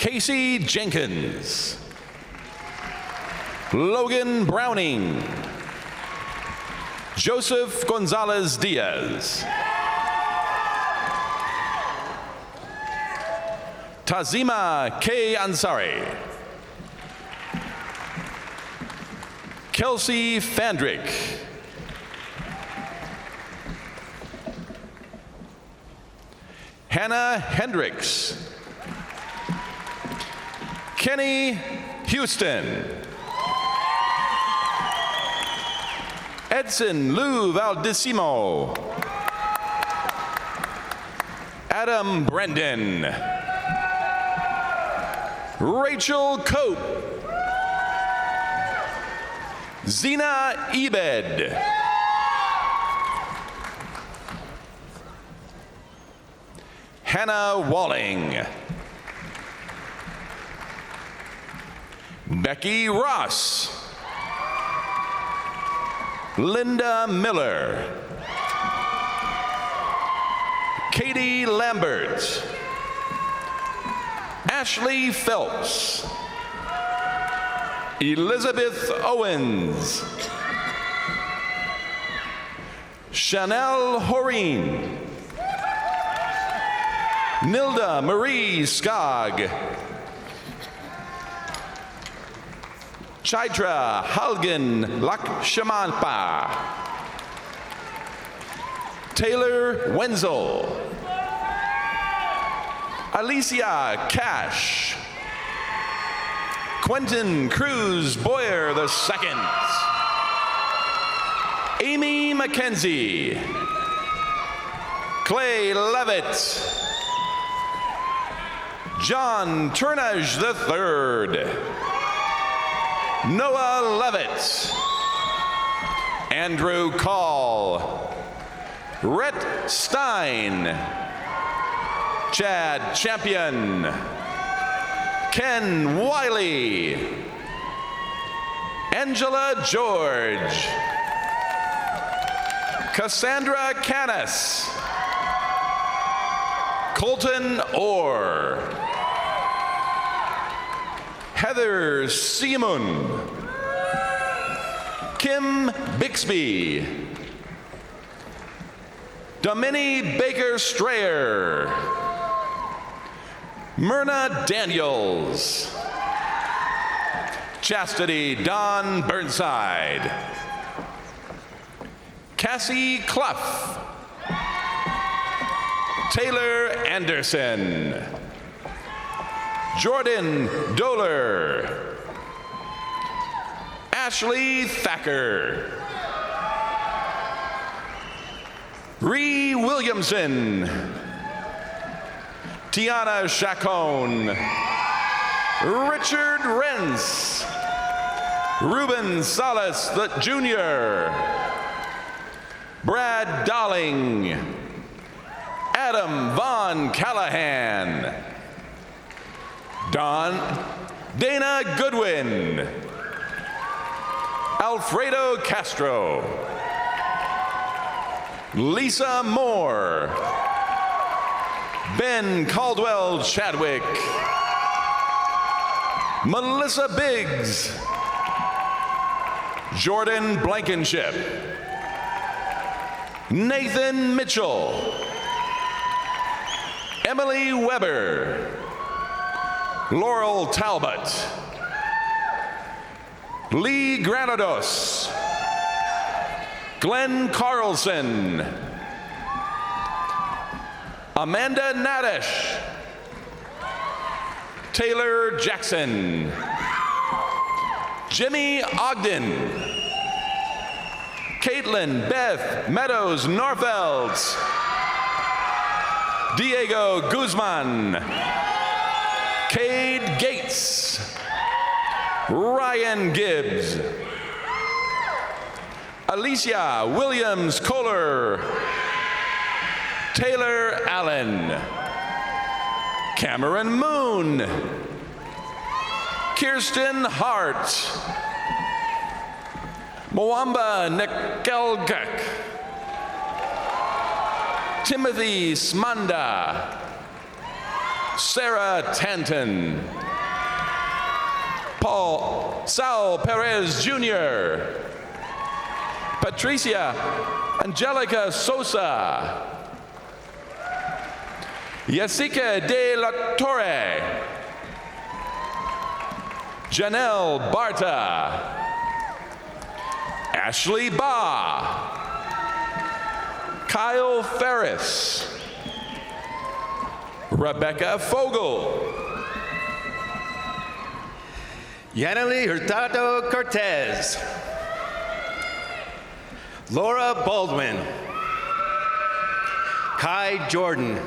Casey Jenkins. Logan Browning. Joseph Gonzalez Diaz. Tazima K. Ansari. Kelsey Fandrick. Hannah Hendricks. Kenny Houston. Edson Lou Valdissimo. Adam Brendan. Rachel Cope. Zena Ebed. Hannah Walling. Becky Ross. Linda Miller. Katie Lambert. Ashley Phelps. Elizabeth Owens. Chanel Horeen. Nilda Marie Skog. Chaitra Halgan Lakshamanpa. Taylor Wenzel. Alicia Cash. Quentin Cruz Boyer II. Amy McKenzie. Clay Levitt. John Turnage III. Noah Levitt. Andrew Call. Rhett Stein. Chad Champion. Ken Wiley. Angela George. Cassandra Canis. Colton Orr. Heather Seamun. Kim Bixby. Domini Baker Strayer. Myrna Daniels. Chastity Don Burnside. Cassie Clough. Taylor Anderson. Jordan Doler. Ashley Thacker. Ree Williamson. Tiana Chacon. Richard Rentz. Ruben Salas Jr. Brad Dolling. Adam Von Callahan. Dana Goodwin. Alfredo Castro. Lisa Moore. Ben Caldwell Chadwick. Melissa Biggs. Jordan Blankenship. Nathan Mitchell. Emily Weber. Laurel Talbot. Lee Granados. Glenn Carlson. Amanda Nadish. Taylor Jackson. Jimmy Ogden. Caitlin Beth Meadows Norfelds. Diego Guzman. Cade Gates. Ryan Gibbs. Alicia Williams Kohler. Taylor Allen. Cameron Moon. Kirsten Hart. Mwamba Nekelgek. Timothy Smanda. Sarah Tanton. Sal Perez Jr. Patricia Angelica Sosa. Jessica De La Torre. Janelle Barta. Ashley Ba. Kyle Ferris. Rebecca Fogel. Yaneli Hurtado Cortez. Laura Baldwin. Kai Jordan.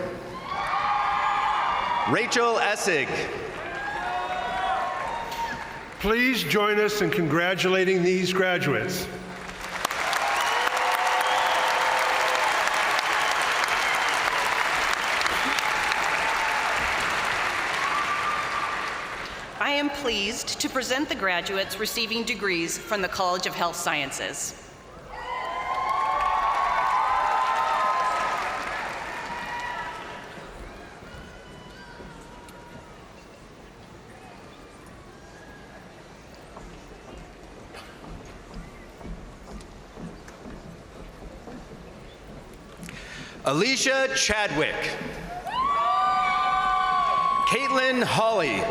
Rachel Essig. Please join us in congratulating these graduates. I am pleased to present the graduates receiving degrees from the College of Health Sciences. Alicia Chadwick. Caitlin Hawley.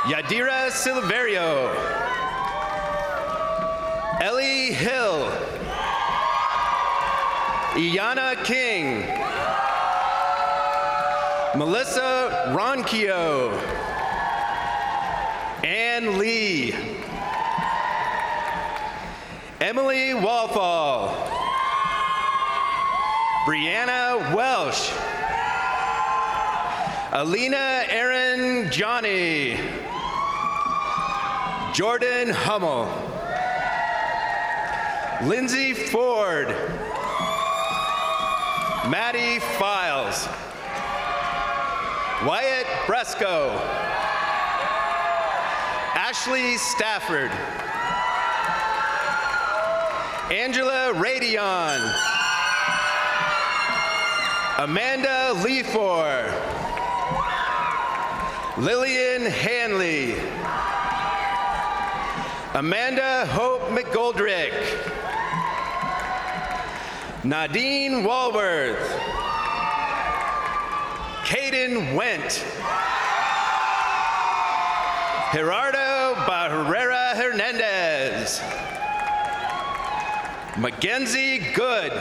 Yadira Silverio. Ellie Hill. Iana King. Melissa Ronquillo. Ann Lee. Emily Walfall. Brianna Welsh. Alina Erin Johnny. Jordan Hummel. Lindsay Ford. Maddie Files. Wyatt Bresco. Ashley Stafford. Angela Radion. Amanda Lefor. Lillian Hanley. Amanda Hope McGoldrick. Nadine Walworth. Caden Went. Gerardo Barrera Hernandez. Mackenzie Good.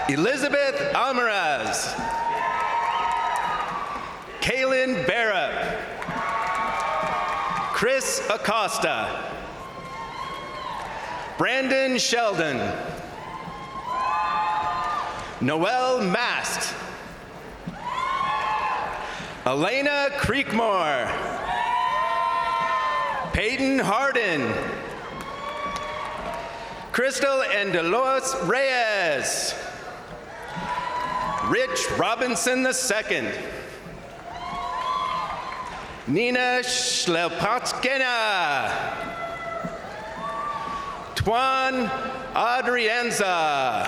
Elizabeth Almaraz. Kaylin Barrett. Chris Acosta. Brandon Sheldon. Noel Mast. Elena Creekmore. Peyton Harden. Crystal and Dolores Reyes. Rich Robinson II. Nina Schlepotskina. Twan Adrienza.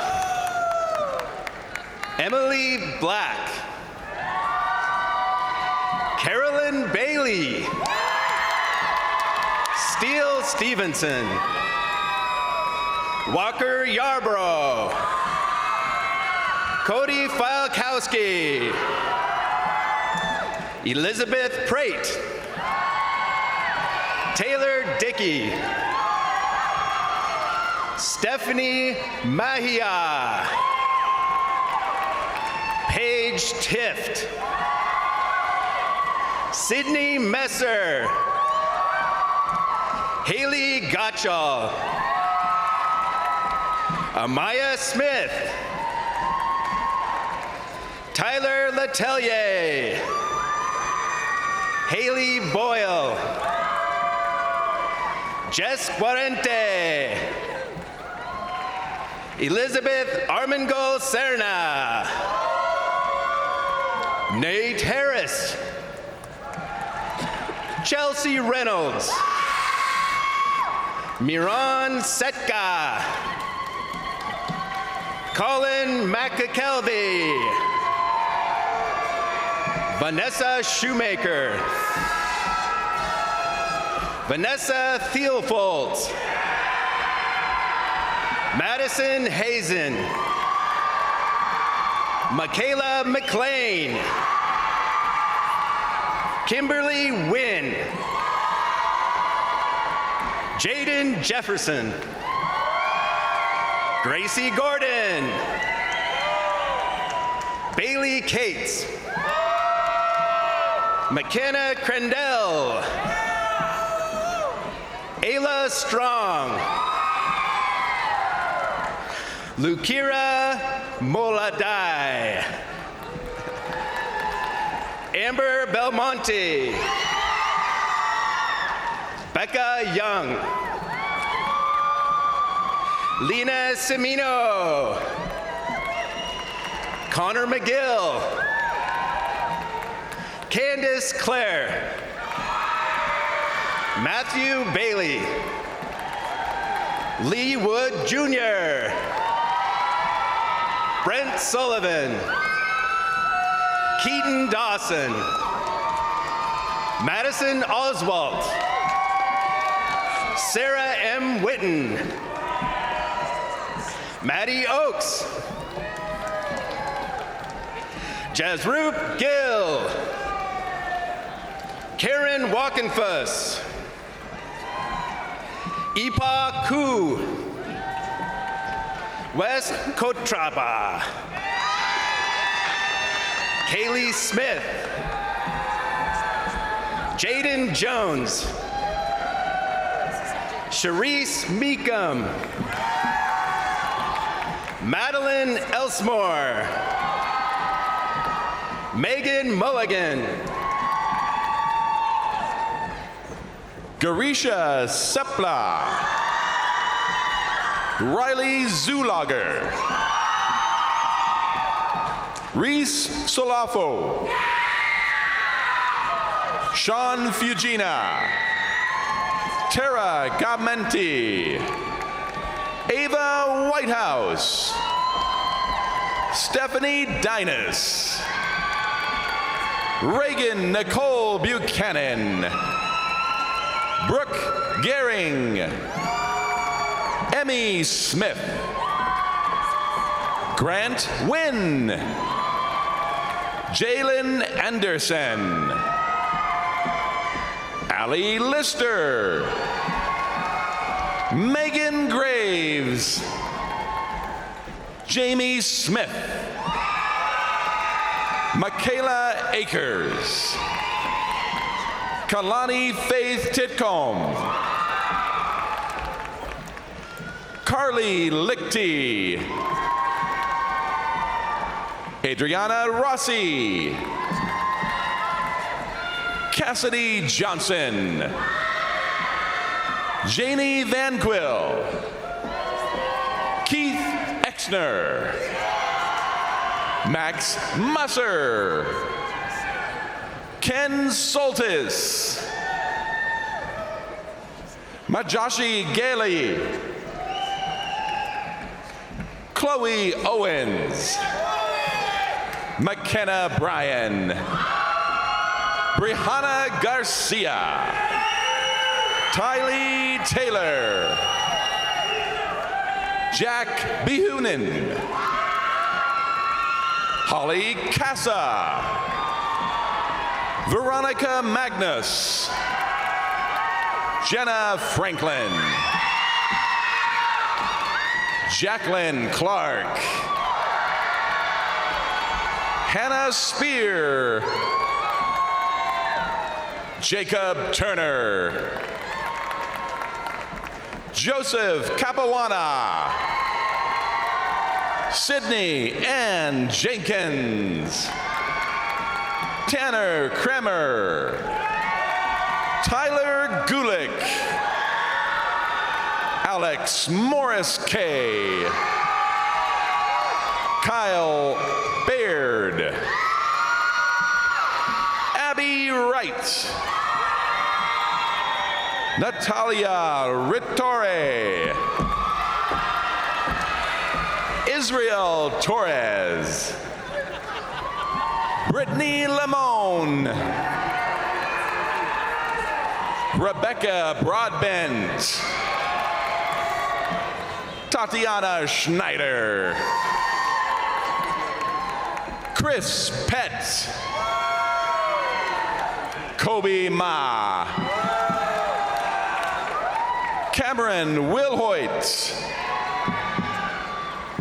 Emily Black. Carolyn Bailey. Steele Stevenson. Walker Yarbrough. Cody Falkowski. Elizabeth Prate. Taylor Dickey. Stephanie Mahia. Paige Tift. Sydney Messer. Haley Gottschall. Amaya Smith. Tyler Letelier. Haley Boyle. Jess Guarente. Elizabeth Armengol Serna. Nate Harris. Chelsea Reynolds. Miran Setka. Colin McAkelvey. Vanessa Shoemaker. Vanessa Thielfolt. Madison Hazen. Michaela McLean. Kimberly Wynn. Jaden Jefferson. Gracie Gordon. Bailey Cates. McKenna Crendell. Ayla Strong. Lukira Moladai. Amber Belmonte. Becca Young. Lena Semino. Connor McGill. Candace Clare. Matthew Bailey. Lee Wood Jr. Brent Sullivan. Keaton Dawson. Madison Oswalt. Sarah M. Witten. Maddie Oakes. Jazroop Gill. Karen Walkenfuss. Ipa Ku. Wes Kotraba. Kaylee Smith. Jaden Jones. Sharice Meekum. Madeline Elsmore. Megan Mulligan. Garisha Sepla. Riley Zulager. Reese Solafo. Sean Fugina. Tara Gamenti. Ava Whitehouse. Stephanie Dinas. Reagan Nicole Buchanan. Brooke Gehring. Emmy Smith. Grant Wynn. Jalen Anderson. Allie Lister. Megan Graves. Jamie Smith. Michaela Akers. Kalani Faith Titcomb. Carly Lichty. Adriana Rossi. Cassidy Johnson. Janie Van Quill. Keith Exner. Max Musser. Ken Soltis. Majoshi Gailey. Chloe Owens. McKenna Bryan. Brianna Garcia. Tylee Taylor. Jack Bihunin. Holly Casa. Veronica Magnus. Jenna Franklin. Jacqueline Clark. Hannah Spear. Jacob Turner. Joseph Capuana. Sydney Ann Jenkins. Tanner Kremer. Tyler Gulick. Alex Morris K. Kyle Baird. Abby Wright. Natalia Rittore. Israel Torres. Brittany Lemon. Rebecca Broadbent. Tatiana Schneider. Chris Pett. Kobe Ma. Cameron Wilhoit.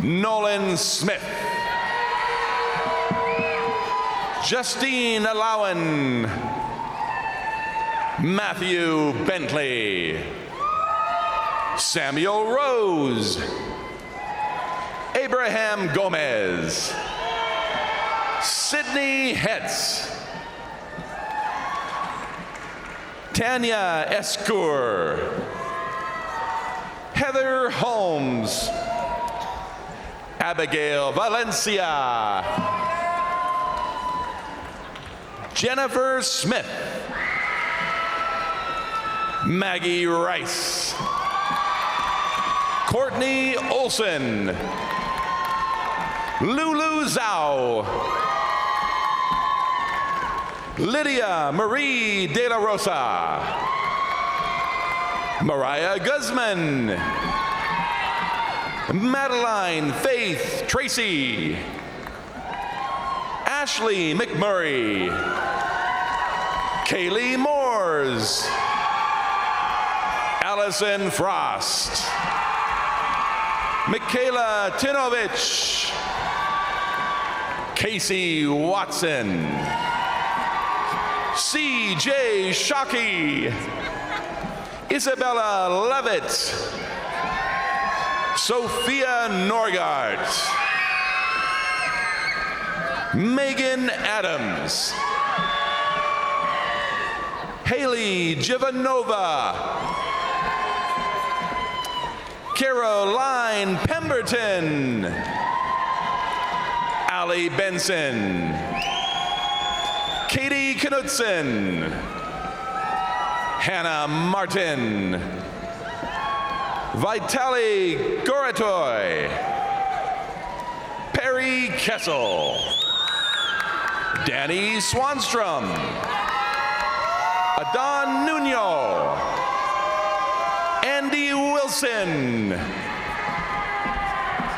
Nolan Smith. Justine Alawan. Matthew Bentley. Samuel Rose. Abraham Gomez. Sydney Hetz. Tanya Escour. Heather Holmes. Abigail Valencia. Jennifer Smith. Maggie Rice. Courtney Olson. Lulu Zhao. Lydia Marie De La Rosa. Mariah Guzman. Madeline Faith Tracy. Ashley McMurray. Kaylee Moores. Allison Frost. Michaela Tinovich. Casey Watson. C.J. Shockey. Isabella Levitt. Sophia Norgart. Megan Adams. Haley Givanova. Caroline Pemberton. Allie Benson. Katie Knudsen. Hannah Martin. Vitaly Goratoy. Perry Kessel. Danny Swanstrom. Adon Nuno. Andy Wilson.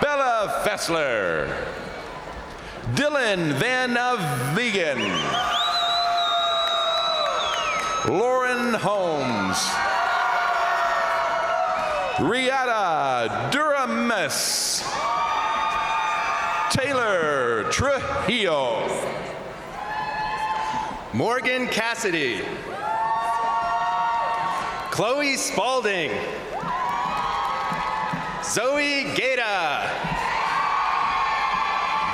Bella Fessler. Dylan Van Vegan. Lauren Holmes. Riata Durames. Taylor Trujillo. Morgan Cassidy. Chloe Spalding. Zoe Gaeta.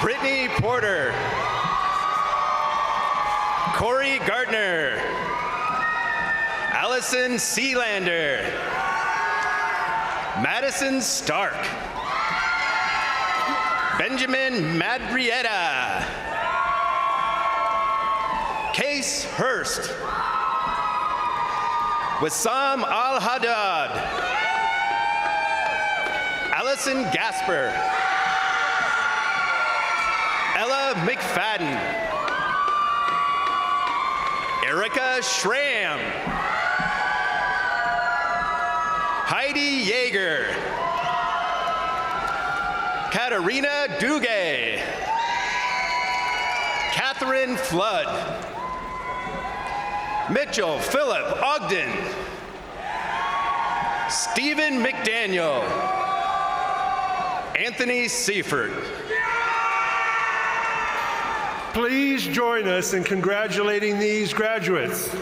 Brittany Porter. Corey Gardner. Allison Sealander. Madison Stark. Benjamin Madrietta. Case Hurst. Wissam Al-Haddad. Allison Gasper. Ella McFadden. Erica Schramm. Heidi Yeager. Katarina Dugue. Catherine Flood. Mitchell Philip Ogden. Stephen McDaniel. Anthony Seifert. Please join us in congratulating these graduates.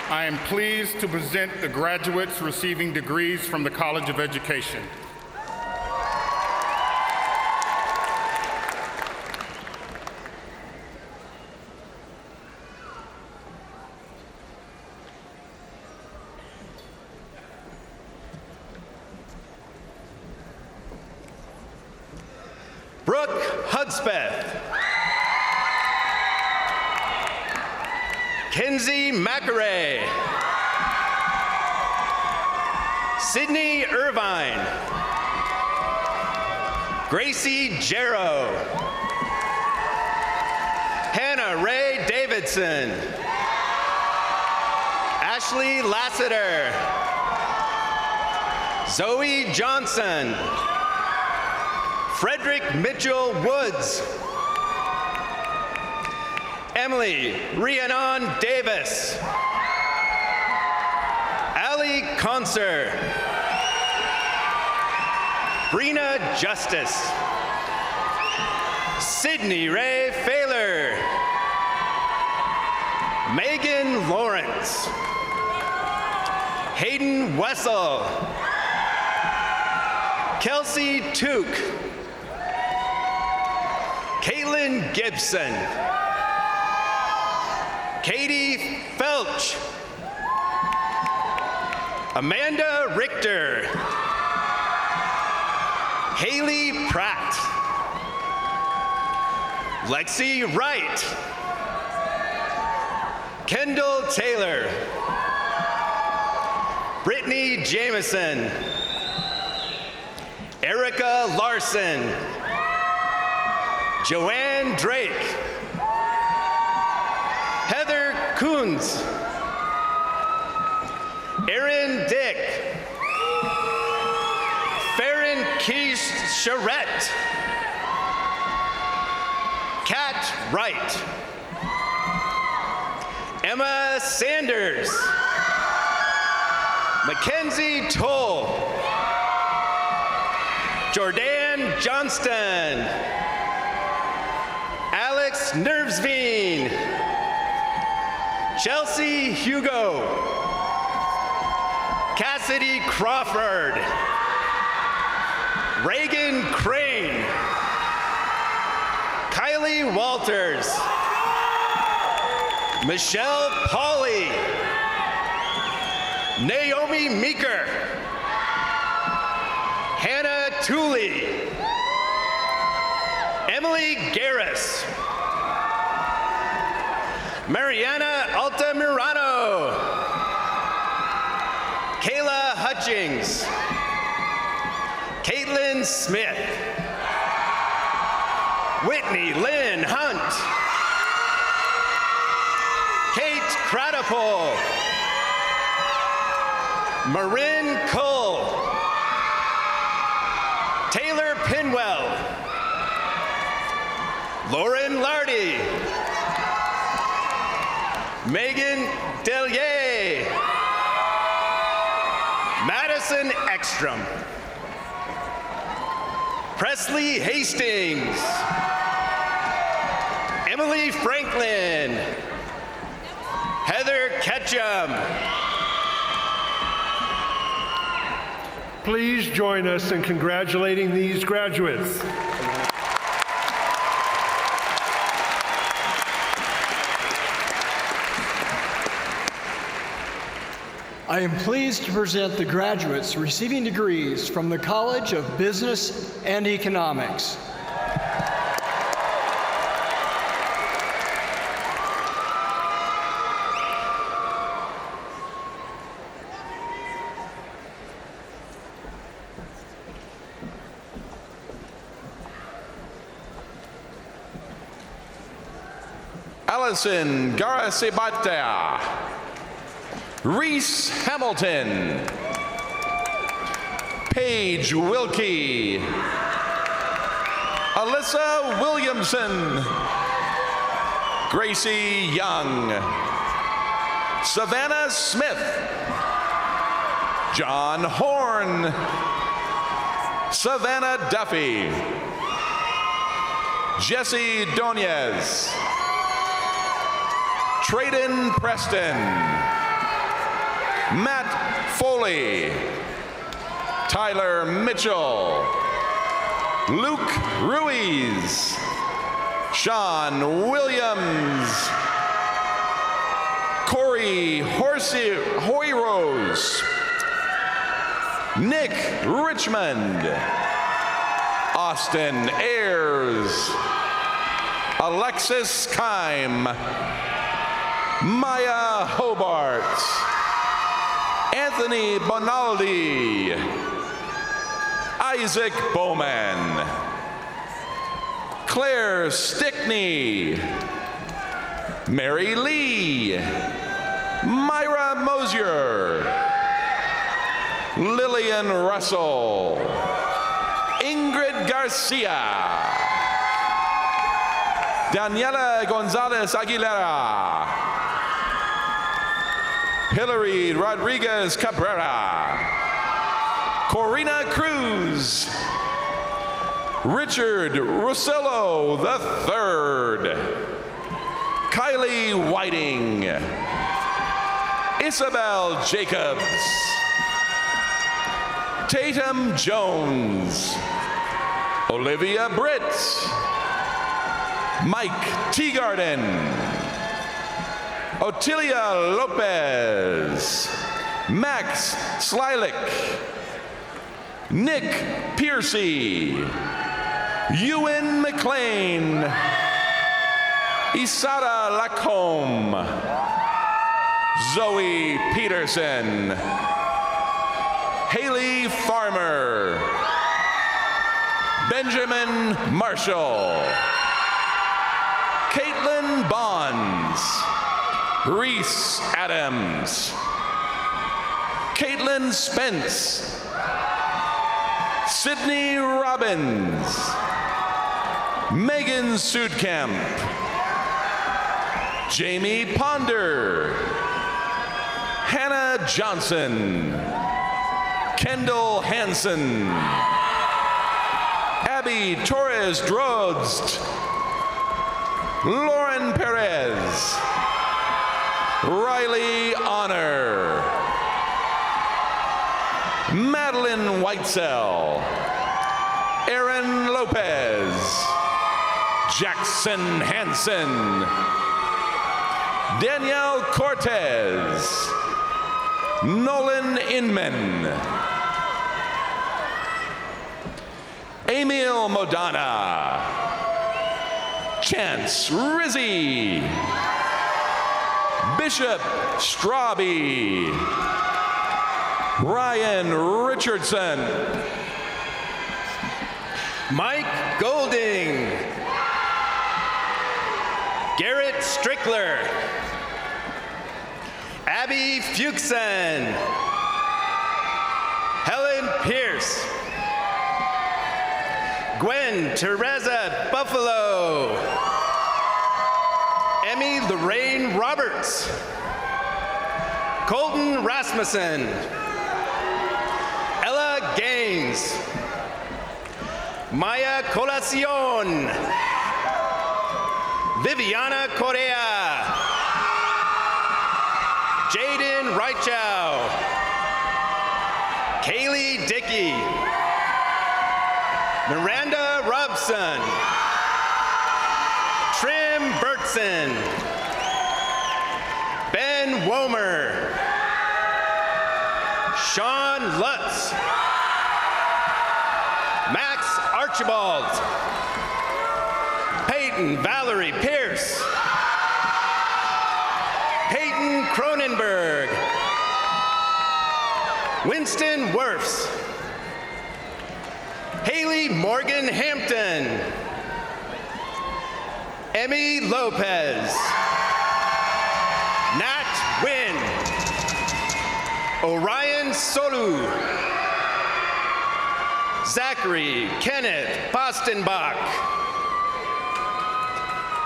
I am pleased to present the graduates receiving degrees from the College of Education. Brooke Hudspeth. Kenzie McAray. Sydney Irvine. Gracie Jarrow. Hannah Ray Davidson. Ashley Lassiter. Zoe Johnson. Frederick Mitchell Woods. Emily Rhiannon Davis. Allie Conser. Brina Justice. Sydney Ray Failer. Megan Lawrence. Hayden Wessel. Kelsey Took. Caitlin Gibson. Katie Felch. Amanda Richter. Haley Pratt. Lexi Wright. Kendall Taylor. Brittany Jameson. Erica Larson. Joanne Drake. Heather Coons. Erin Dick. Farron Keish Charette. Kat Wright. Emma Sanders. Mackenzie Toll. Jordan Johnston. Alex Nervsveen. Chelsea Hugo. Cassidy Crawford. Reagan Crane. Kylie Walters. Michelle Pauley. Naomi Meeker. Hannah Tooley. Emily Garris. Mariana Altamirano. Kayla Hutchings. Caitlin Smith. Whitney Lynn Hunt. Kate Cradipole. Marin Cole. Taylor Pinwell. Lauren Lardy. Megan Delier. Madison Ekstrom. Presley Hastings. Emily Franklin. Heather Ketchum. Please join us in congratulating these graduates. I am pleased to present the graduates receiving degrees from the College of Business and Economics. Allison Garacibata, Reese Hamilton, Paige Wilkie, Alyssa Williamson, Gracie Young, Savannah Smith, John Horn, Savannah Duffy, Jesse Donez, Trayden Preston, Matt Foley, Tyler Mitchell, Luke Ruiz, Sean Williams, Corey Hoyrose, Nick Richmond, Austin Ayers, Alexis Kime, Maya Hobart, Anthony Bonaldi, Isaac Bowman, Claire Stickney, Mary Lee, Myra Mosier, Lillian Russell, Ingrid Garcia, Daniela Gonzalez Aguilera, Hillary Rodriguez Cabrera, Corina Cruz, Richard Russello III, Kylie Whiting, Isabel Jacobs, Tatum Jones, Olivia Britt, Mike Teagarden, Otilia Lopez, Max Slilik, Nick Piercy, Ewan McLean, Isara Lacombe, Zoe Peterson, Haley Farmer, Benjamin Marshall, Caitlin Bonds, Reese Adams, Caitlin Spence, Sydney Robbins, Megan Sudkamp, Jamie Ponder, Hannah Johnson, Kendall Hansen, Abby Torres Drozd, Lauren Perez, Riley Honor, Madeline Whitesell, Aaron Lopez, Jackson Hansen, Danielle Cortez, Nolan Inman, Emil Modana, Chance Rizzi, Bishop Straube, Ryan Richardson, Mike Golding, Garrett Strickler, Abby Fuchsen, Helen Pierce, Gwen Teresa Buffalo, Emmy Lorraine Roberts, Colton Rasmussen, Ella Gaines, Maya Colacion, Viviana Correa, Jaden Reichow, Kaylee Dickey, Miranda Robson, Trim Bertson, Ben Womer, Sean Lutz, Max Archibald, Peyton Valerie Pierce, Peyton Cronenberg, Winston Werfs, Haley Morgan Hampton, Emmy Lopez, Orion Solu. Zachary Kenneth Postenbach.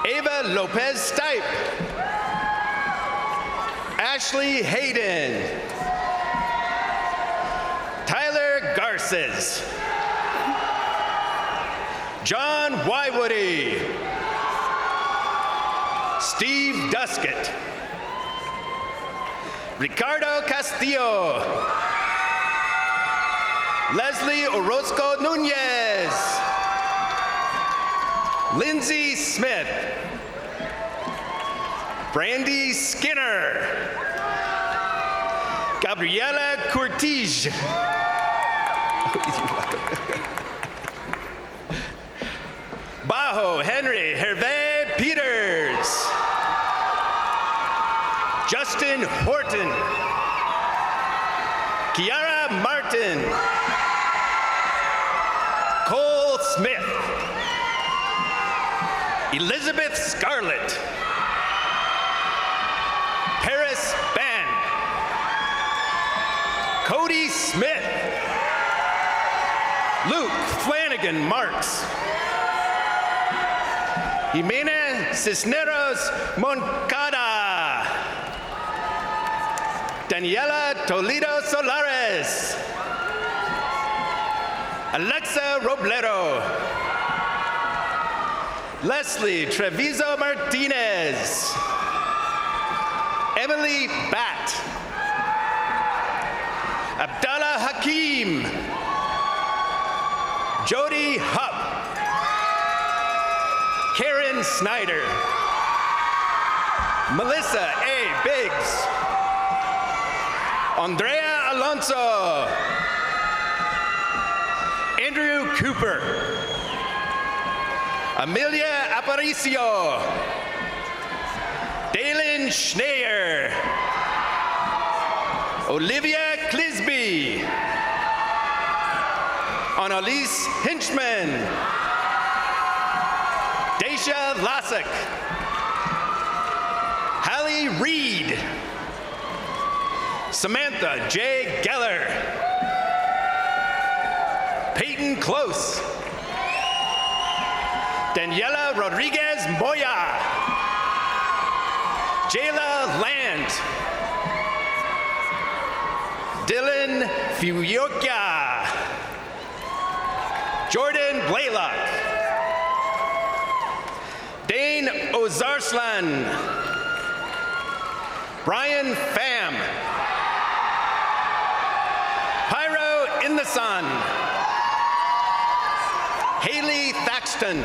Ava Lopez Stipe. Ashley Hayden. Tyler Garces. John Wywoody. Steve Duskett. Ricardo Castillo. Leslie Orozco Nunez. Lindsay Smith. Brandy Skinner. Gabriela Cortige. Bajo Henry Hervé Peters. Justin Horton. Kiara Martin. Cole Smith. Elizabeth Scarlett. Paris Ban. Cody Smith. Luke Flanagan Marks. Jimena Cisneros Moncada. Daniela Toledo Solares. Alexa Robledo. Leslie Treviso Martinez. Emily Batt. Abdallah Hakim. Jody Hupp. Karen Snyder. Melissa A. Biggs. Andrea Alonso. Andrew Cooper. Amelia Aparicio. Dalen Schneier. Olivia Clisby. Annalise Hinchman. Daisha Lasek. Hallie Reed. Samantha J. Geller. Peyton Close. Daniela Rodriguez Moya. Jayla Land. Dylan Fuyokya. Jordan Blaylock. Dane Ozarslan. Brian Pham. Pyro in the Sun. Haley Thaxton.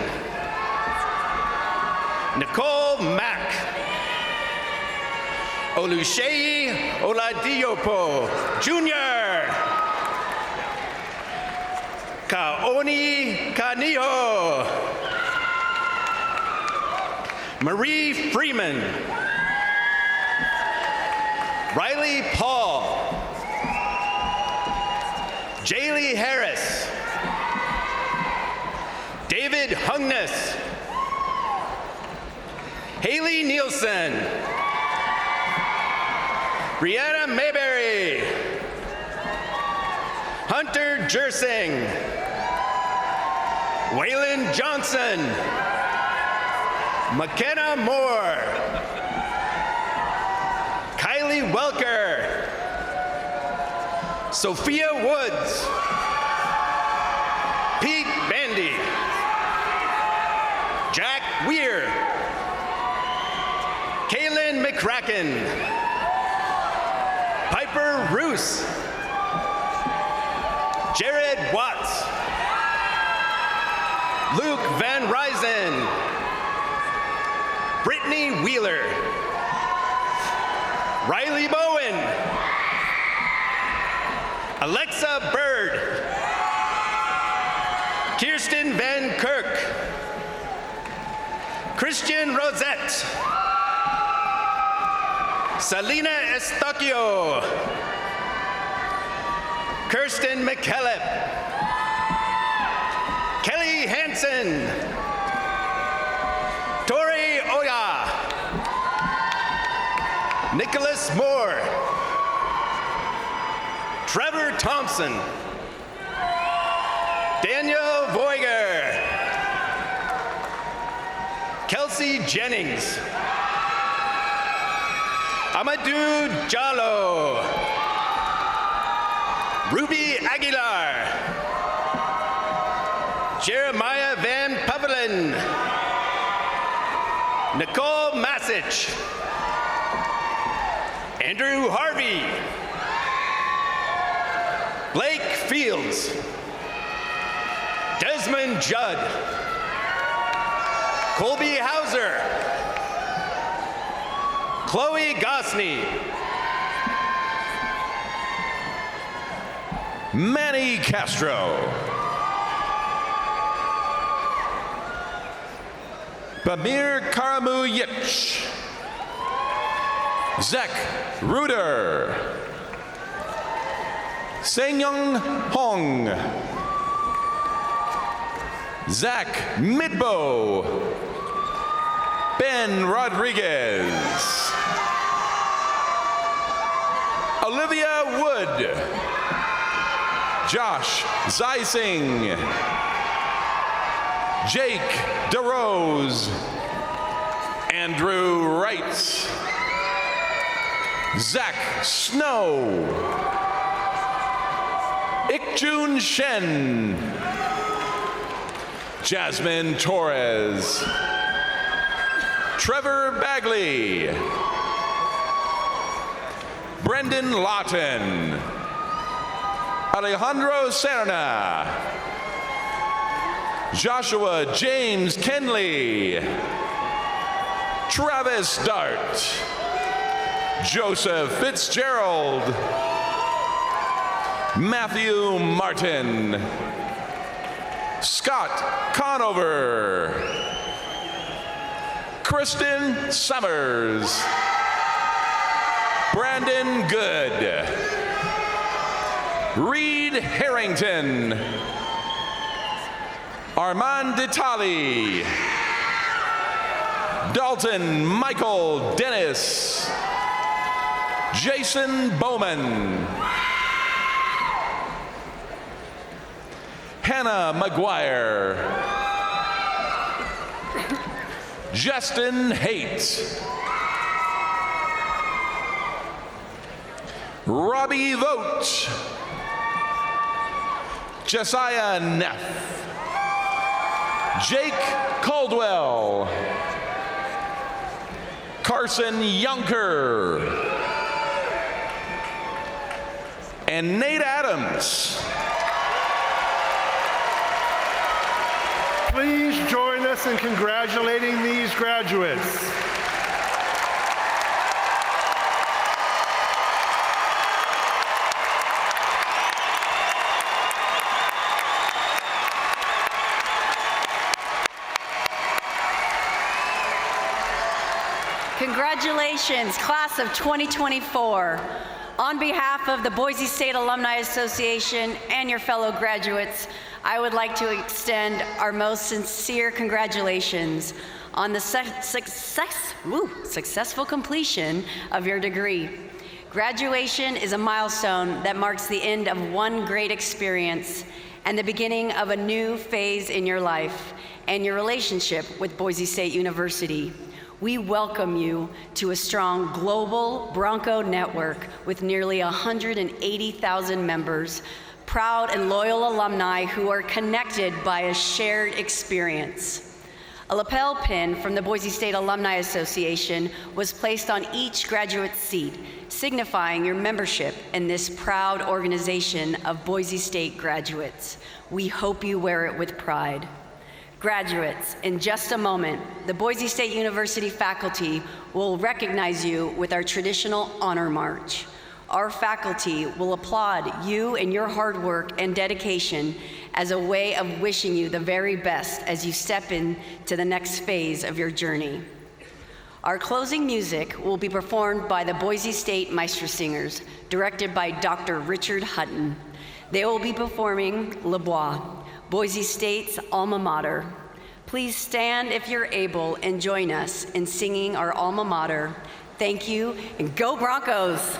Nicole Mack. Oluseyi Oladiyopo Jr. Kaoni Kaniho. Marie Freeman. Riley Paul. Jaylee Harris. David Hungness. Haley Nielsen. Brianna Mayberry. Hunter Jersing. Waylon Johnson. McKenna Moore. Kylie Welker. Sophia Woods. Pete Bandy. Jack Weir. Kaylin McCracken. Piper Roos. Jared Watts. Luke Van Ryzen. Brittany Wheeler. Riley Bowen. Alexa Bird. Kirsten Van Kirk. Christian Rosette. Salina Estacio. Kirsten McKellip. Kelly Hansen. Tori Oya. Nicholas Moore. Trevor Thompson. Daniel Voiger. Kelsey Jennings. Amadou Jallo. Ruby Aguilar. Jeremiah Van Puvelin. Nicole Masich. Andrew Harvey. Blake Fields. Desmond Judd. Colby Hauser. Chloe Gosney. Manny Castro. Bamir Karamuyich. Zach Ruder. Senyong Hong. Zach Midbo. Ben Rodriguez. Olivia Wood. Josh Zeising. Jake DeRose. Andrew Wright. Zach Snow. Ikjun Shen. Jasmine Torres. Trevor Bagley. Brendan Lawton. Alejandro Serna. Joshua James Kenley. Travis Dart. Joseph Fitzgerald. Matthew Martin. Scott Conover. Kristen Summers. Brandon Good. Reed Harrington. Armand Ditali. Dalton Michael Dennis. Jason Bowman. Hannah McGuire. Justin Haight. Robbie Vogt. Josiah Neff. Jake Caldwell. Carson Yunker. And Nate Adams. Please join us in congratulating these graduates. Congratulations, class of 2024. On behalf of the Boise State Alumni Association and your fellow graduates, I would like to extend our most sincere congratulations on the successful completion of your degree. Graduation is a milestone that marks the end of one great experience and the beginning of a new phase in your life and your relationship with Boise State University. We welcome you to a strong global Bronco network with nearly 180,000 members, proud and loyal alumni who are connected by a shared experience. A lapel pin from the Boise State Alumni Association was placed on each graduate's seat, signifying your membership in this proud organization of Boise State graduates. We hope you wear it with pride. Graduates, in just a moment, the Boise State University faculty will recognize you with our traditional honor march. Our faculty will applaud you and your hard work and dedication as a way of wishing you the very best as you step into the next phase of your journey. Our closing music will be performed by the Boise State Meistersingers, directed by Dr. Richard Hutton. They will be performing Le Bois, Boise State's alma mater. Please stand if you're able and join us in singing our alma mater. Thank you, and go Broncos!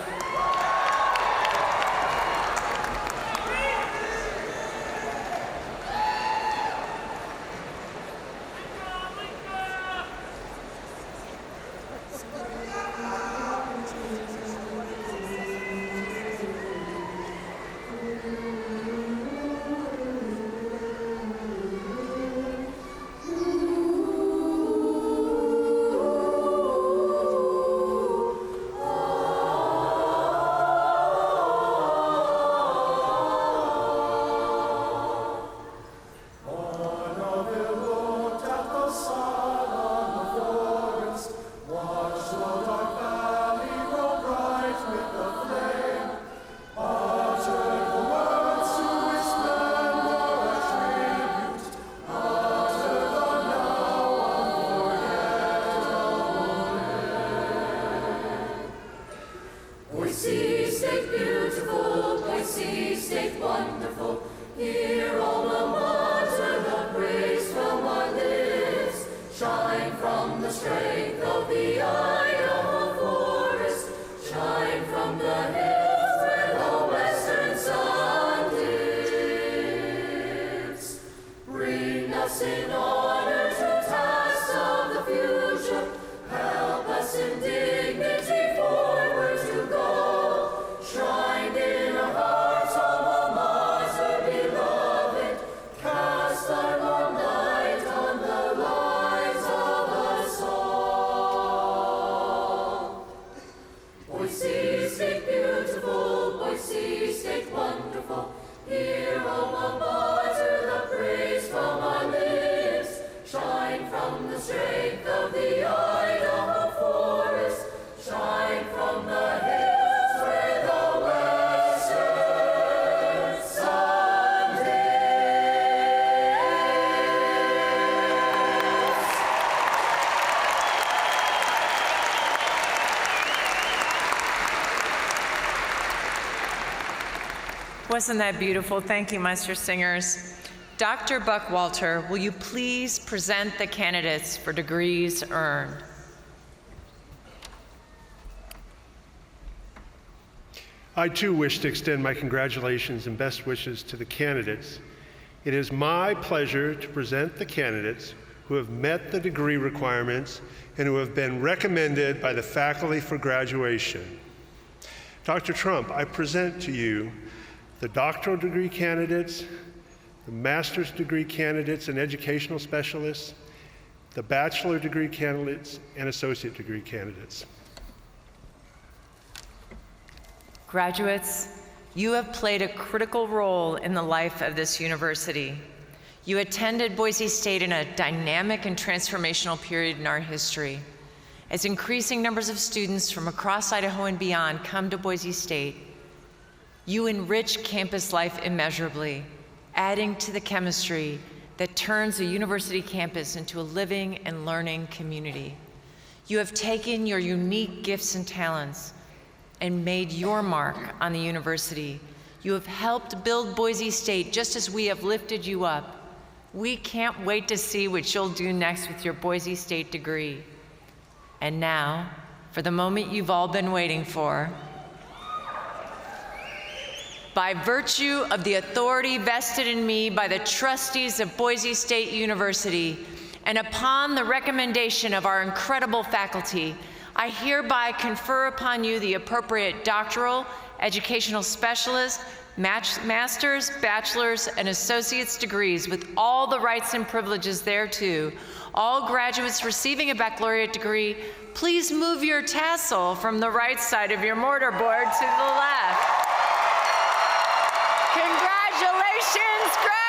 Wasn't that beautiful? Thank you, Meister Singers. Dr. Buckwalter, will you please present the candidates for degrees earned? I too wish to extend my congratulations and best wishes to the candidates. It is my pleasure to present the candidates who have met the degree requirements and who have been recommended by the faculty for graduation. Dr. Trump, I present to you the doctoral degree candidates, the master's degree candidates and educational specialists, the bachelor degree candidates, and associate degree candidates. Graduates, you have played a critical role in the life of this university. You attended Boise State in a dynamic and transformational period in our history. As increasing numbers of students from across Idaho and beyond come to Boise State, you enrich campus life immeasurably, adding to the chemistry that turns a university campus into a living and learning community. You have taken your unique gifts and talents and made your mark on the university. You have helped build Boise State just as we have lifted you up. We can't wait to see what you'll do next with your Boise State degree. And now, for the moment you've all been waiting for. By virtue of the authority vested in me by the trustees of Boise State University, and upon the recommendation of our incredible faculty, I hereby confer upon you the appropriate doctoral, educational specialist, master's, bachelor's, and associate's degrees with all the rights and privileges thereto. All graduates receiving a baccalaureate degree, please move your tassel from the right side of your mortarboard to the left. Congratulations, graduates!